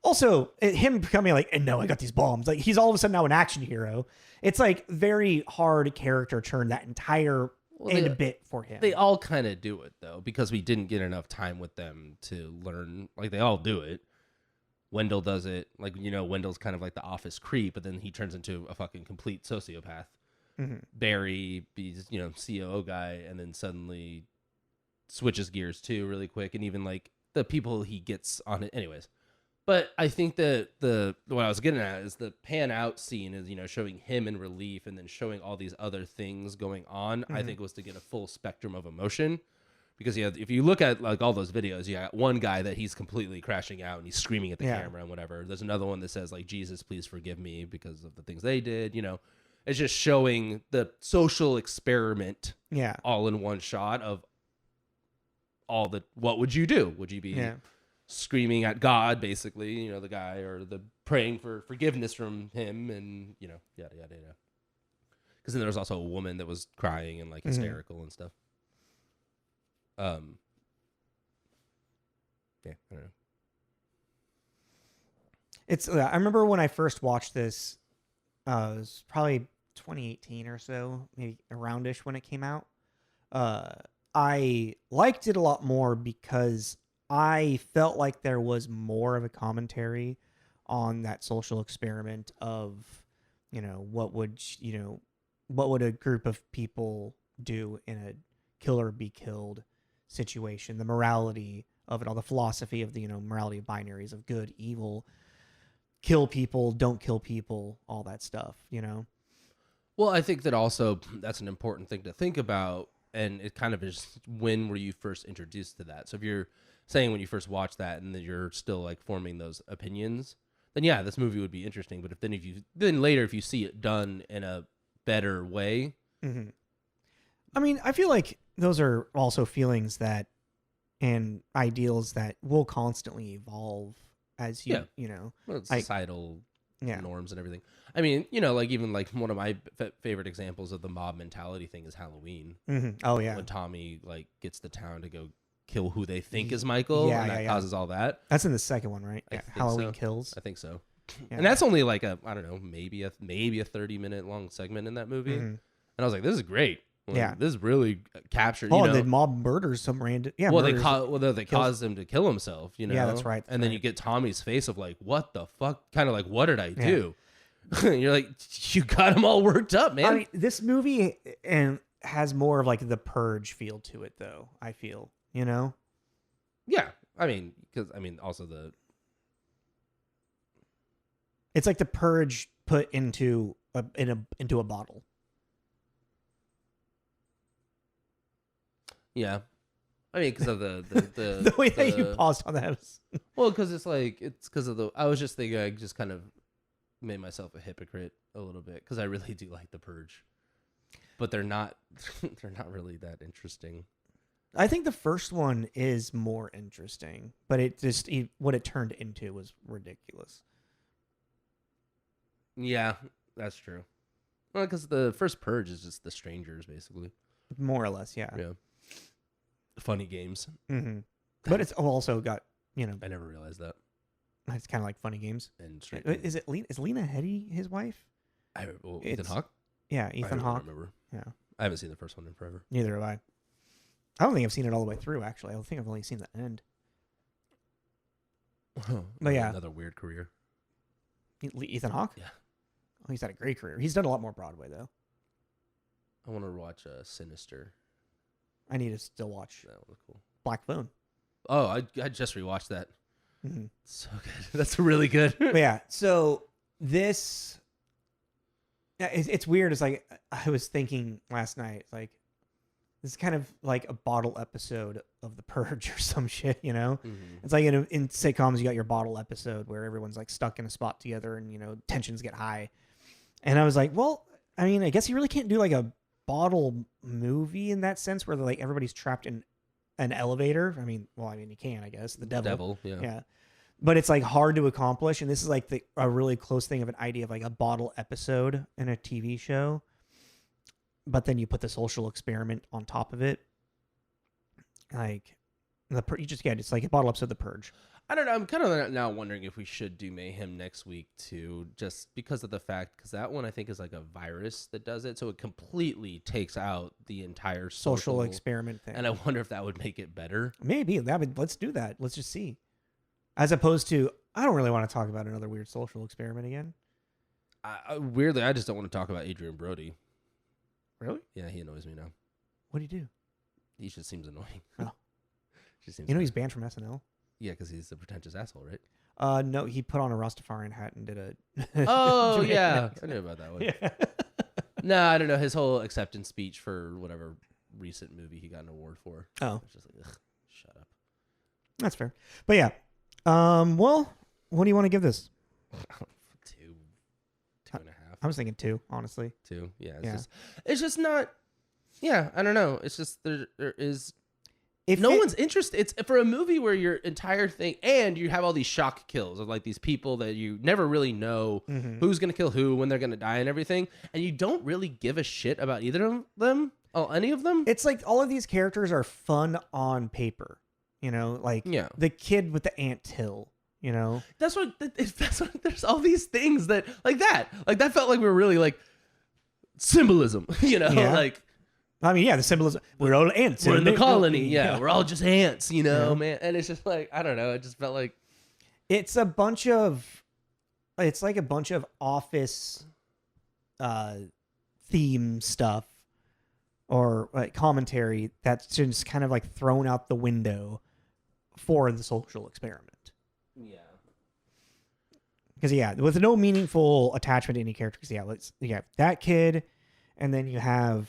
also him becoming like, and no, I got these bombs. Like he's all of a sudden now an action hero. It's like very hard character turn that entire bit for him. They all kind of do it though, because we didn't get enough time with them to learn. Like they all do it. Wendell does it. Like, Wendell's kind of like the office creep, but then he turns into a fucking complete sociopath. Mm-hmm. Barry, he's, COO guy, and then suddenly switches gears too really quick. And even like the people he gets on it. Anyways. But I think that what I was getting at is the pan out scene is, showing him in relief and then showing all these other things going on. Mm-hmm. I think was to get a full spectrum of emotion. Because if you look at like all those videos, you got one guy that he's completely crashing out and he's screaming at the camera and whatever. There's another one that says like, Jesus, please forgive me because of the things they did. It's just showing the social experiment all in one shot of all the, what would you do? Would you be screaming at God, basically, the guy, or the praying for forgiveness from him and, yada, yada, yada. Because then there was also a woman that was crying and like hysterical and stuff. Yeah, I don't know. It's. I remember when I first watched this. It was probably 2018 or so, maybe aroundish when it came out. I liked it a lot more because I felt like there was more of a commentary on that social experiment of, what would a group of people do in a kill or be killed situation, the morality of it all, the philosophy of the morality of binaries of good, evil, kill people, don't kill people, all that stuff. Well, I think that also that's an important thing to think about, and it kind of is, when were you first introduced to that? So if you're saying when you first watched that and then you're still like forming those opinions, then yeah, this movie would be interesting. But then later if you see it done in a better way. Mm-hmm. I mean, I feel like those are also feelings that and ideals that will constantly evolve as you societal norms and everything. I mean, like even like one of my favorite examples of the mob mentality thing is Halloween. Mm-hmm. Oh yeah, when Tommy like gets the town to go kill who they think is Michael, Yeah, and yeah, that yeah. causes all that. That's in the second one, right? I Yeah, think Halloween so. Kills. I think so. Yeah. And that's only like I don't know, maybe a 30-minute long segment in that movie. Mhm. And I was like, this is great. Like, Yeah. this is really captured. Oh, You and know, the mob murders some random. Yeah, well, murders- they kills- caused him to kill himself. You know, Yeah, that's right, And then right. you get Tommy's face of like, what the fuck? Kind of like, what did I Yeah. do? You're like, you got him all worked up, man. I mean, this movie and has more of like the Purge feel to it, though. I feel, you know. Yeah, I mean, because also It's like the Purge put into into a bottle. yeah, I mean, because of the The way that you paused on that was well, because it's because of the. I was just thinking, I just kind of made myself a hypocrite a little bit because I really do like the Purge, but they're not they're not really that interesting. I think the first one is more interesting, but what it turned into was ridiculous. Yeah, that's true. Well, because the first Purge is just the strangers, basically. More or less, yeah. Yeah. Funny games. Mm-hmm. But it's also got, I never realized that. it's kind of like funny games. And straight. Is Lena Headey his wife? Ethan It's- Hawke? Yeah, Ethan I Hawke. don't remember. Yeah, I haven't seen the first one in forever. neither have I. I don't think I've seen it all the way through, actually. I think I've only seen the end. But yeah. Another weird career. Ethan Hawke? Yeah. Oh, he's had a great career. He's done a lot more Broadway, though. I want to watch Sinister. I need to still watch That was cool. Black Phone. Oh, I just rewatched that. Mm-hmm. So good. That's really good. But yeah, so this... Yeah, it's weird. It's like, I was thinking last night, like, this is kind of like a bottle episode of The Purge or some shit, you know? Mhm. It's like in sitcoms, you got your bottle episode where everyone's like stuck in a spot together and, tensions get high. And I was like, well, I mean, I guess you really can't do like a bottle movie in that sense where like everybody's trapped in an elevator. I mean, you can, I guess. The devil. Yeah. Yeah. But it's like hard to accomplish. And this is like a really close thing of an idea of like a bottle episode in a TV show. But then you put the social experiment on top of it. Like, it's like a bottle episode of The Purge. I don't know. I'm kind of now wondering if we should do Mayhem next week too, just because of the fact, because that one I think is like a virus that does it, so it completely takes out the entire Social experiment thing. And I wonder if that would make it better. Maybe. Let's do that. Let's just see. As opposed to, I don't really want to talk about another weird social experiment again. Weirdly, I just don't want to talk about Adrian Brody. Really? Yeah, he annoys me now. What do you do? He just seems annoying. Oh. Just seems He's banned from SNL. Yeah, because he's a pretentious asshole, right? No, he put on a Rastafarian hat and did a... Oh, yeah. I knew about that one. Yeah. No, I don't know. His whole acceptance speech for whatever recent movie he got an award for. Oh. It's just like, ugh, shut up. That's fair. But yeah. Well, what do you want to give this? 2.5. I was thinking 2, honestly. 2. Yeah. Yeah. It's just not. Yeah, I don't know. It's just there is. If No one's interested. It's for a movie where your entire thing, and you have all these shock kills of like these people that you never really know who's gonna kill who, when they're gonna die, and everything, and you don't really give a shit about either of them, any of them. It's like all of these characters are fun on paper, like the kid with the anthill, That's what. There's all these things that that felt like we were really like symbolism, Yeah. like. I mean, yeah, the symbolism. We're all ants. We're in the colony. Yeah, we're all just ants, man. And it's just like, I don't know. It just felt like it's like a bunch of office theme stuff or like commentary that's just kind of like thrown out the window for the social experiment. Yeah. Because with no meaningful attachment to any character. Because you have that kid, and then you have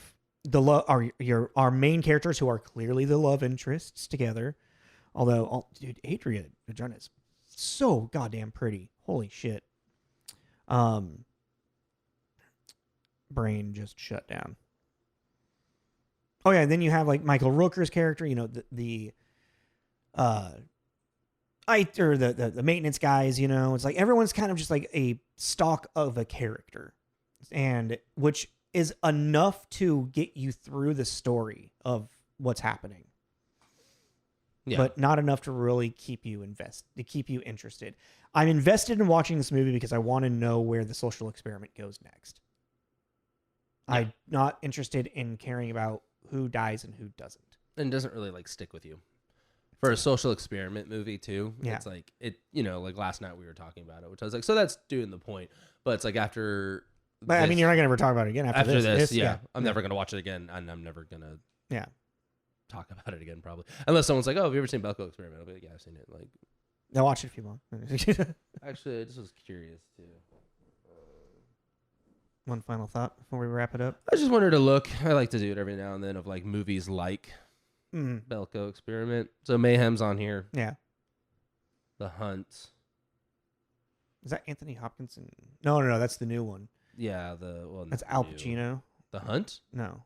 our main characters who are clearly the love interests together. Although, dude, Adria is so goddamn pretty. Holy shit. Brain just shut down. Oh yeah, and then you have like Michael Rooker's character. The maintenance guys. It's like everyone's kind of just like a stock of a character, and which is enough to get you through the story of what's happening. Yeah. but not enough to really keep you interested. I'm invested in watching this movie because I want to know where the social experiment goes next. Yeah. I'm not interested in caring about who dies and who doesn't. And it doesn't really like stick with you. For a social experiment movie too, Yeah. it's like it. Like last night we were talking about it, which I was like, so that's doing the point. But it's like after. But I mean, you're not going to ever talk about it again after this. Yeah, I'm never gonna watch it again, and I'm never gonna. Yeah. Talk about it again, probably, unless someone's like, "Oh, have you ever seen Belko Experiment?" I'll be like, "Yeah, I've seen it." Like, I'll watch it if you want. actually, I just was curious too. One final thought before we wrap it up. I just wanted to look. I like to do it every now and then of like movies like Mm. Belko Experiment. So Mayhem's on here. Yeah. The Hunt. Is that Anthony Hopkins? No. That's the new one. Yeah, That's Al Pacino. The Hunt? No.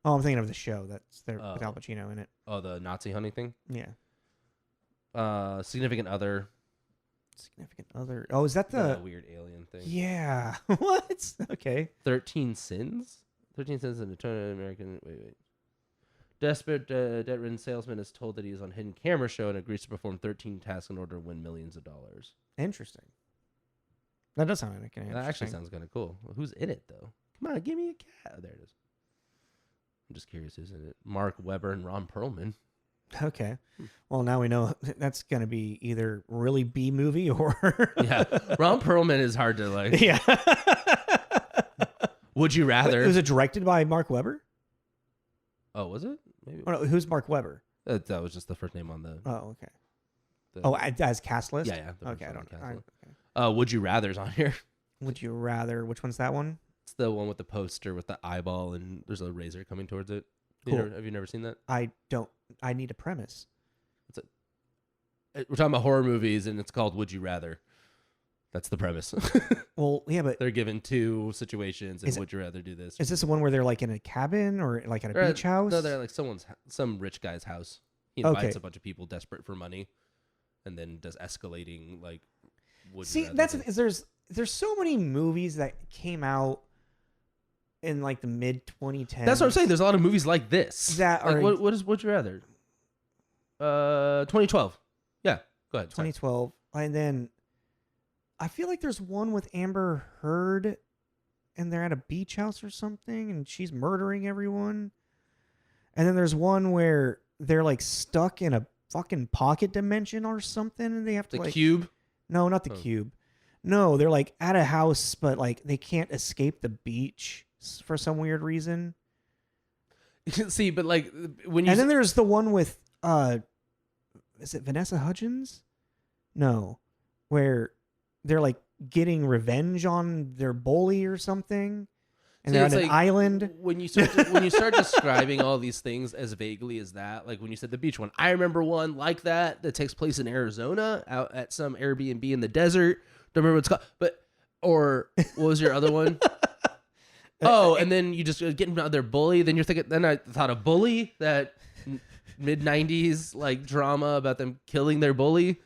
Oh, I'm thinking of the show. That's there with Al Pacino in it. Oh, the Nazi hunting thing? Yeah. Significant Other. Significant Other. Oh, is that the weird alien thing? Yeah. What? Okay. 13 Sins? 13 Sins in Eternal American. Wait. Desperate, debt-ridden salesman is told that he is on hidden camera show and agrees to perform 13 tasks in order to win millions of dollars. Interesting. That does sound like interesting. That actually sounds kind of cool. Well, who's in it, though? Come on, give me a cat. Oh, there it is. I'm just curious who's in it. Mark Webber and Ron Perlman. Okay. Well, now we know that's going to be either really B movie or... Yeah. Ron Perlman is hard to like... Yeah. Would you rather... Wait, was it directed by Mark Webber? Oh, was it? Maybe. Oh, no, who's Mark Webber? That was just the first name on the... Oh, okay. As cast list? Yeah. Okay, I don't know. Okay. Would You Rather's on here. Would you rather... Which one's that one? It's the one with the poster with the eyeball and there's a razor coming towards it. Cool. Have you never seen that? I don't... I need a premise. We're talking about horror movies and it's called Would You Rather. That's the premise. Well, yeah, but... They're given two situations and would you rather do this? Is this the one where they're like in a cabin or like at a beach house? No, they're like some rich guy's house. He invites a bunch of people desperate for money and then does escalating like would you rather there's so many movies that came out in like the mid 2010s. That's what I'm saying. There's a lot of movies like this. That like, are what is Would You Rather? 2012. Yeah, go ahead. 2012. And then I feel like there's one with Amber Heard and they're at a beach house or something and she's murdering everyone. And then there's one where they're like stuck in a fucking pocket dimension or something and they have to The like... Cube? No, not the Cube. No, they're like at a house, but like they can't escape the beach for some weird reason. See, but like when you... And then there's the one with... is it Vanessa Hudgens? No. Where they're like getting revenge on their bully or something. And they're on an island. When you start describing all these things as vaguely as that, like when you said the beach one, I remember one like that takes place in Arizona out at some Airbnb in the desert. Don't remember what it's called. Or what was your other one? Oh, and then you just getting out their bully. Then you're thinking, then I thought of Bully, that mid-90s like drama about them killing their bully.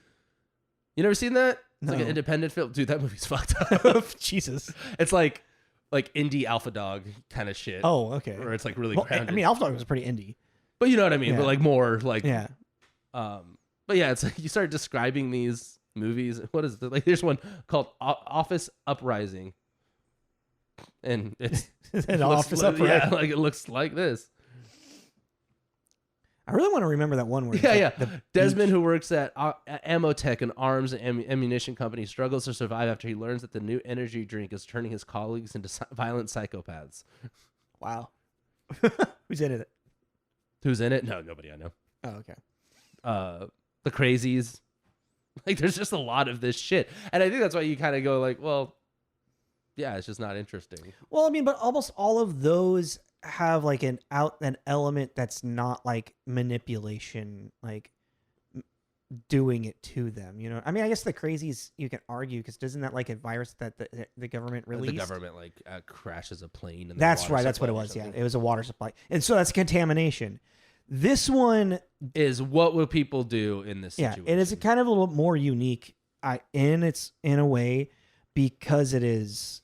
You never seen that? It's like an independent film. Dude, that movie's fucked up. Jesus. It's like indie Alpha Dog kind of shit. Oh, okay. Or it's like really grounded. I mean, Alpha Dog was pretty indie. But you know what I mean? Yeah. But like more like... Yeah. But yeah, it's like you start describing these movies. What is it? Like there's one called Office Uprising. And it's... An Office Uprising. Yeah, like it looks like this. I really want to remember that one where... Yeah. Desmond, who works at Amotech, an arms and ammunition company, struggles to survive after he learns that the new energy drink is turning his colleagues into violent psychopaths. Wow. Who's in it? Who's in it? No, nobody I know. Oh, okay. The Crazies. Like, there's just a lot of this shit. And I think that's why you kind of go like, well, yeah, it's just not interesting. Well, I mean, but almost all of those have like an element that's not like manipulation, like doing it to them, you know? I mean, I guess the Crazies you can argue because isn't that like a virus that the government released? The government like crashes a plane. And that's right. That's what it was. Yeah, it was a water supply, and so that's contamination. This one is what will people do in this situation? Yeah, it is kind of a little more unique in a way because it is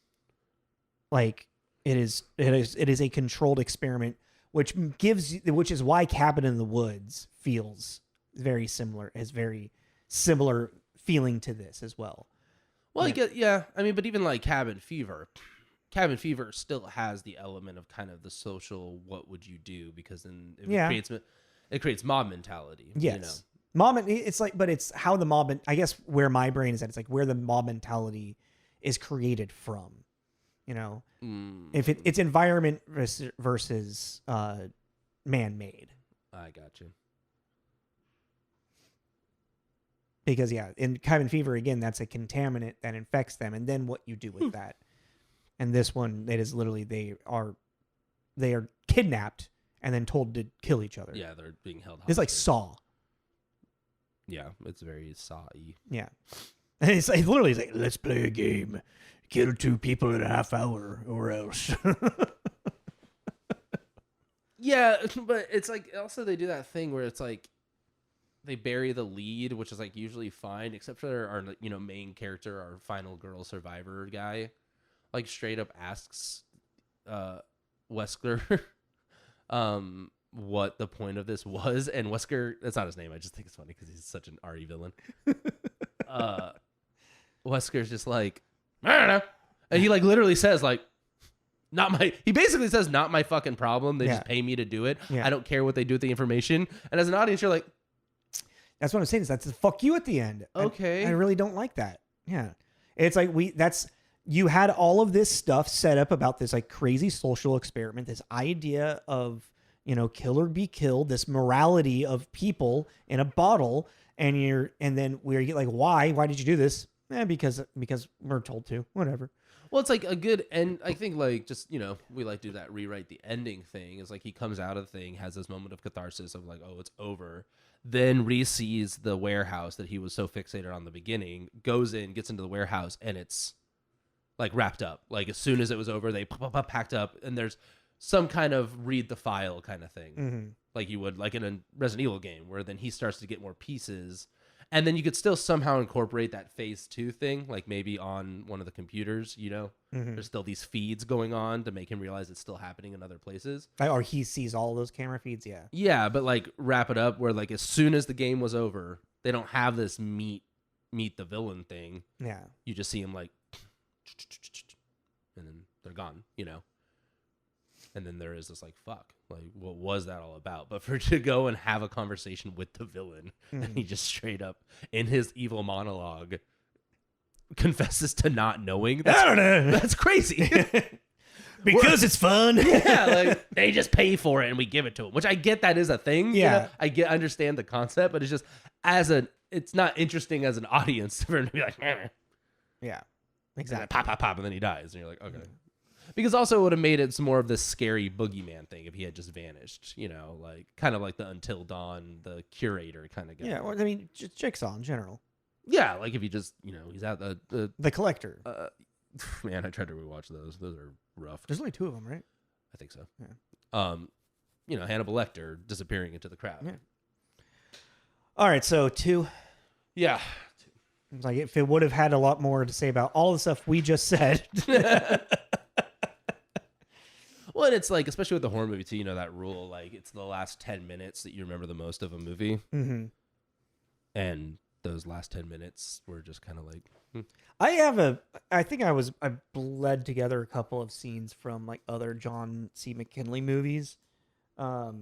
like it is a controlled experiment which is why Cabin in the Woods feels very similar, has very similar feeling to this as well. Well, I mean, but even like Cabin Fever still has the element of kind of the social, what would you do? Because then it creates mob mentality. Yes. You know? Mob, it's like, but it's how the mob, I guess where my brain is at, it's like where the mob mentality is created from, you know, if it's environment versus man-made. I got you. Because in Cabin Fever, again, that's a contaminant that infects them. And then what you do with that. And this one, it is literally, they are kidnapped and then told to kill each other. Yeah. They're being held hostage. It's like Saw. Yeah, it's very Saw-y. Yeah. And it's like, literally, it's like, let's play a game. Kill 2 people in a half hour or else. Yeah, but it's like, also they do that thing where it's like, they bury the lead, which is like usually fine, except for our, you know, main character, our final girl survivor guy, like straight up asks Wesker what the point of this was, and Wesker, that's not his name, I just think it's funny because he's such an RE villain. Wesker's just like, I don't know, and he like literally says like, he basically says not my fucking problem, they just pay me to do it. I don't care what they do with the information. And as an audience you're like, that's what I'm saying, is that's a fuck you at the end. Okay. I really don't like that. Yeah. It's like you had all of this stuff set up about this like crazy social experiment, this idea of, you know, kill or be killed, this morality of people in a bottle, and then we're like, why did you do this? Because we're told to, whatever. Well, it's like a good end. I think like just, you know, we like do that rewrite the ending thing. It's like he comes out of the thing, has this moment of catharsis of like, oh, it's over. Then re-sees the warehouse that he was so fixated on the beginning, goes in, gets into the warehouse, and it's like wrapped up. Like as soon as it was over, they packed up, and there's some kind of read the file kind of thing, like you would like in a Resident Evil game, where then he starts to get more pieces. And then you could still somehow incorporate that phase 2 thing, like maybe on one of the computers, you know, there's still these feeds going on to make him realize it's still happening in other places. Or he sees all those camera feeds. Yeah. Yeah. But like wrap it up where like, as soon as the game was over, they don't have this meet the villain thing. Yeah. You just see him like, and then they're gone, you know? And then there is this like, fuck, like what was that all about? But for to go and have a conversation with the villain, and he just straight up in his evil monologue confesses to not knowing. I don't know. That's crazy. Because it's fun. Yeah, like they just pay for it and we give it to them, which I get that is a thing. Yeah, you know? Understand the concept, but it's just it's not interesting as an audience for him to be like, yeah, exactly. Pop, and then he dies, and you're like, okay. Because also it would have made it some more of this scary boogeyman thing if he had just vanished, you know, like kind of like the Until Dawn, the curator kind of guy. Yeah, well, I mean, just Jigsaw in general. Yeah, like if he just, you know, he's out the collector. Man, I tried to rewatch those. Those are rough. There's only 2 of them, right? I think so. Yeah. You know, Hannibal Lecter disappearing into the crowd. Yeah. All right, so 2. Yeah. Like if it would have had a lot more to say about all the stuff we just said. Well, and it's like, especially with the horror movie too, you know that rule, like it's the last 10 minutes that you remember the most of a movie. Mm-hmm. And those last 10 minutes were just kind of like... I think I bled together a couple of scenes from like other John C. McGinley movies. But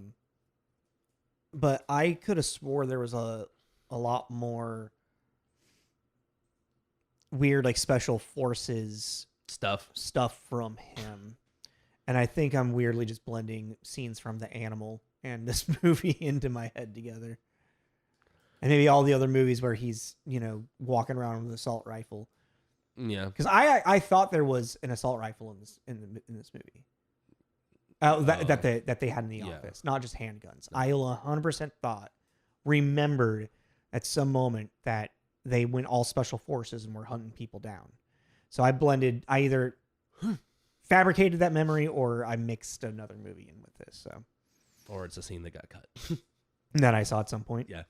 I could have swore there was a lot more weird like special forces stuff from him. And I think I'm weirdly just blending scenes from The Animal and this movie into my head together. And maybe all the other movies where he's, you know, walking around with an assault rifle. Yeah. Because I thought there was an assault rifle in this movie. That they had in the office, not just handguns. I 100% remembered at some moment that they went all special forces and were hunting people down. So I either fabricated that memory or I mixed another movie in with this. So, or it's a scene that got cut that I saw at some point. Yeah.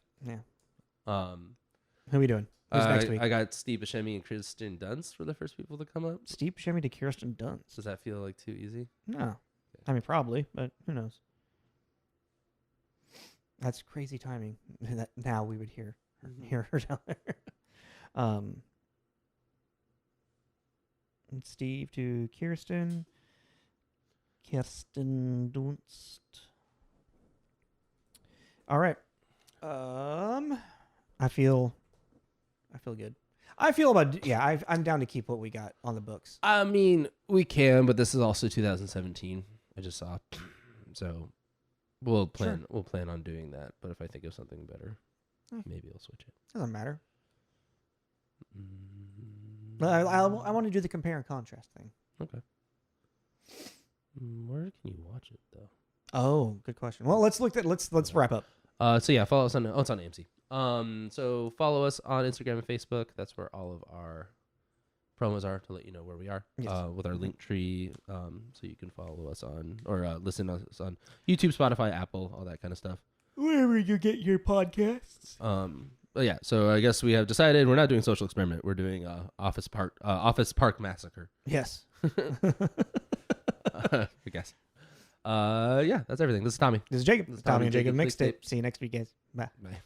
Who are we doing? Who's next week? I got Steve Buscemi and Kirsten Dunst for the first people to come up. Steve Buscemi to Kirsten Dunst. Does that feel like too easy? No. I mean, probably, but who knows? That's crazy timing. That now we would hear her down there. And Steve to Kirsten Dunst. All right. I feel good. I feel about I'm down to keep what we got on the books. I mean, we can, but this is also 2017. I just saw, so we'll plan on doing that. But if I think of something better, maybe I'll switch it. Doesn't matter. I want to do the compare and contrast thing. Okay. Where can you watch it though? Oh, good question. Well, let's wrap up. So yeah, follow us on it's on AMC. So follow us on Instagram and Facebook. That's where all of our promos are to let you know where we are. Yes. With our link tree, so you can follow us on or listen to us on YouTube, Spotify, Apple, all that kind of stuff. Wherever you get your podcasts. But yeah, so I guess we have decided we're not doing Social Experiment. We're doing Office Park Massacre. Yes. I guess. Yeah, that's everything. This is Tommy. This is Jacob. This is Tommy and Jacob Jacob mixtape. Mixtape. See you next week, guys. Bye. Bye.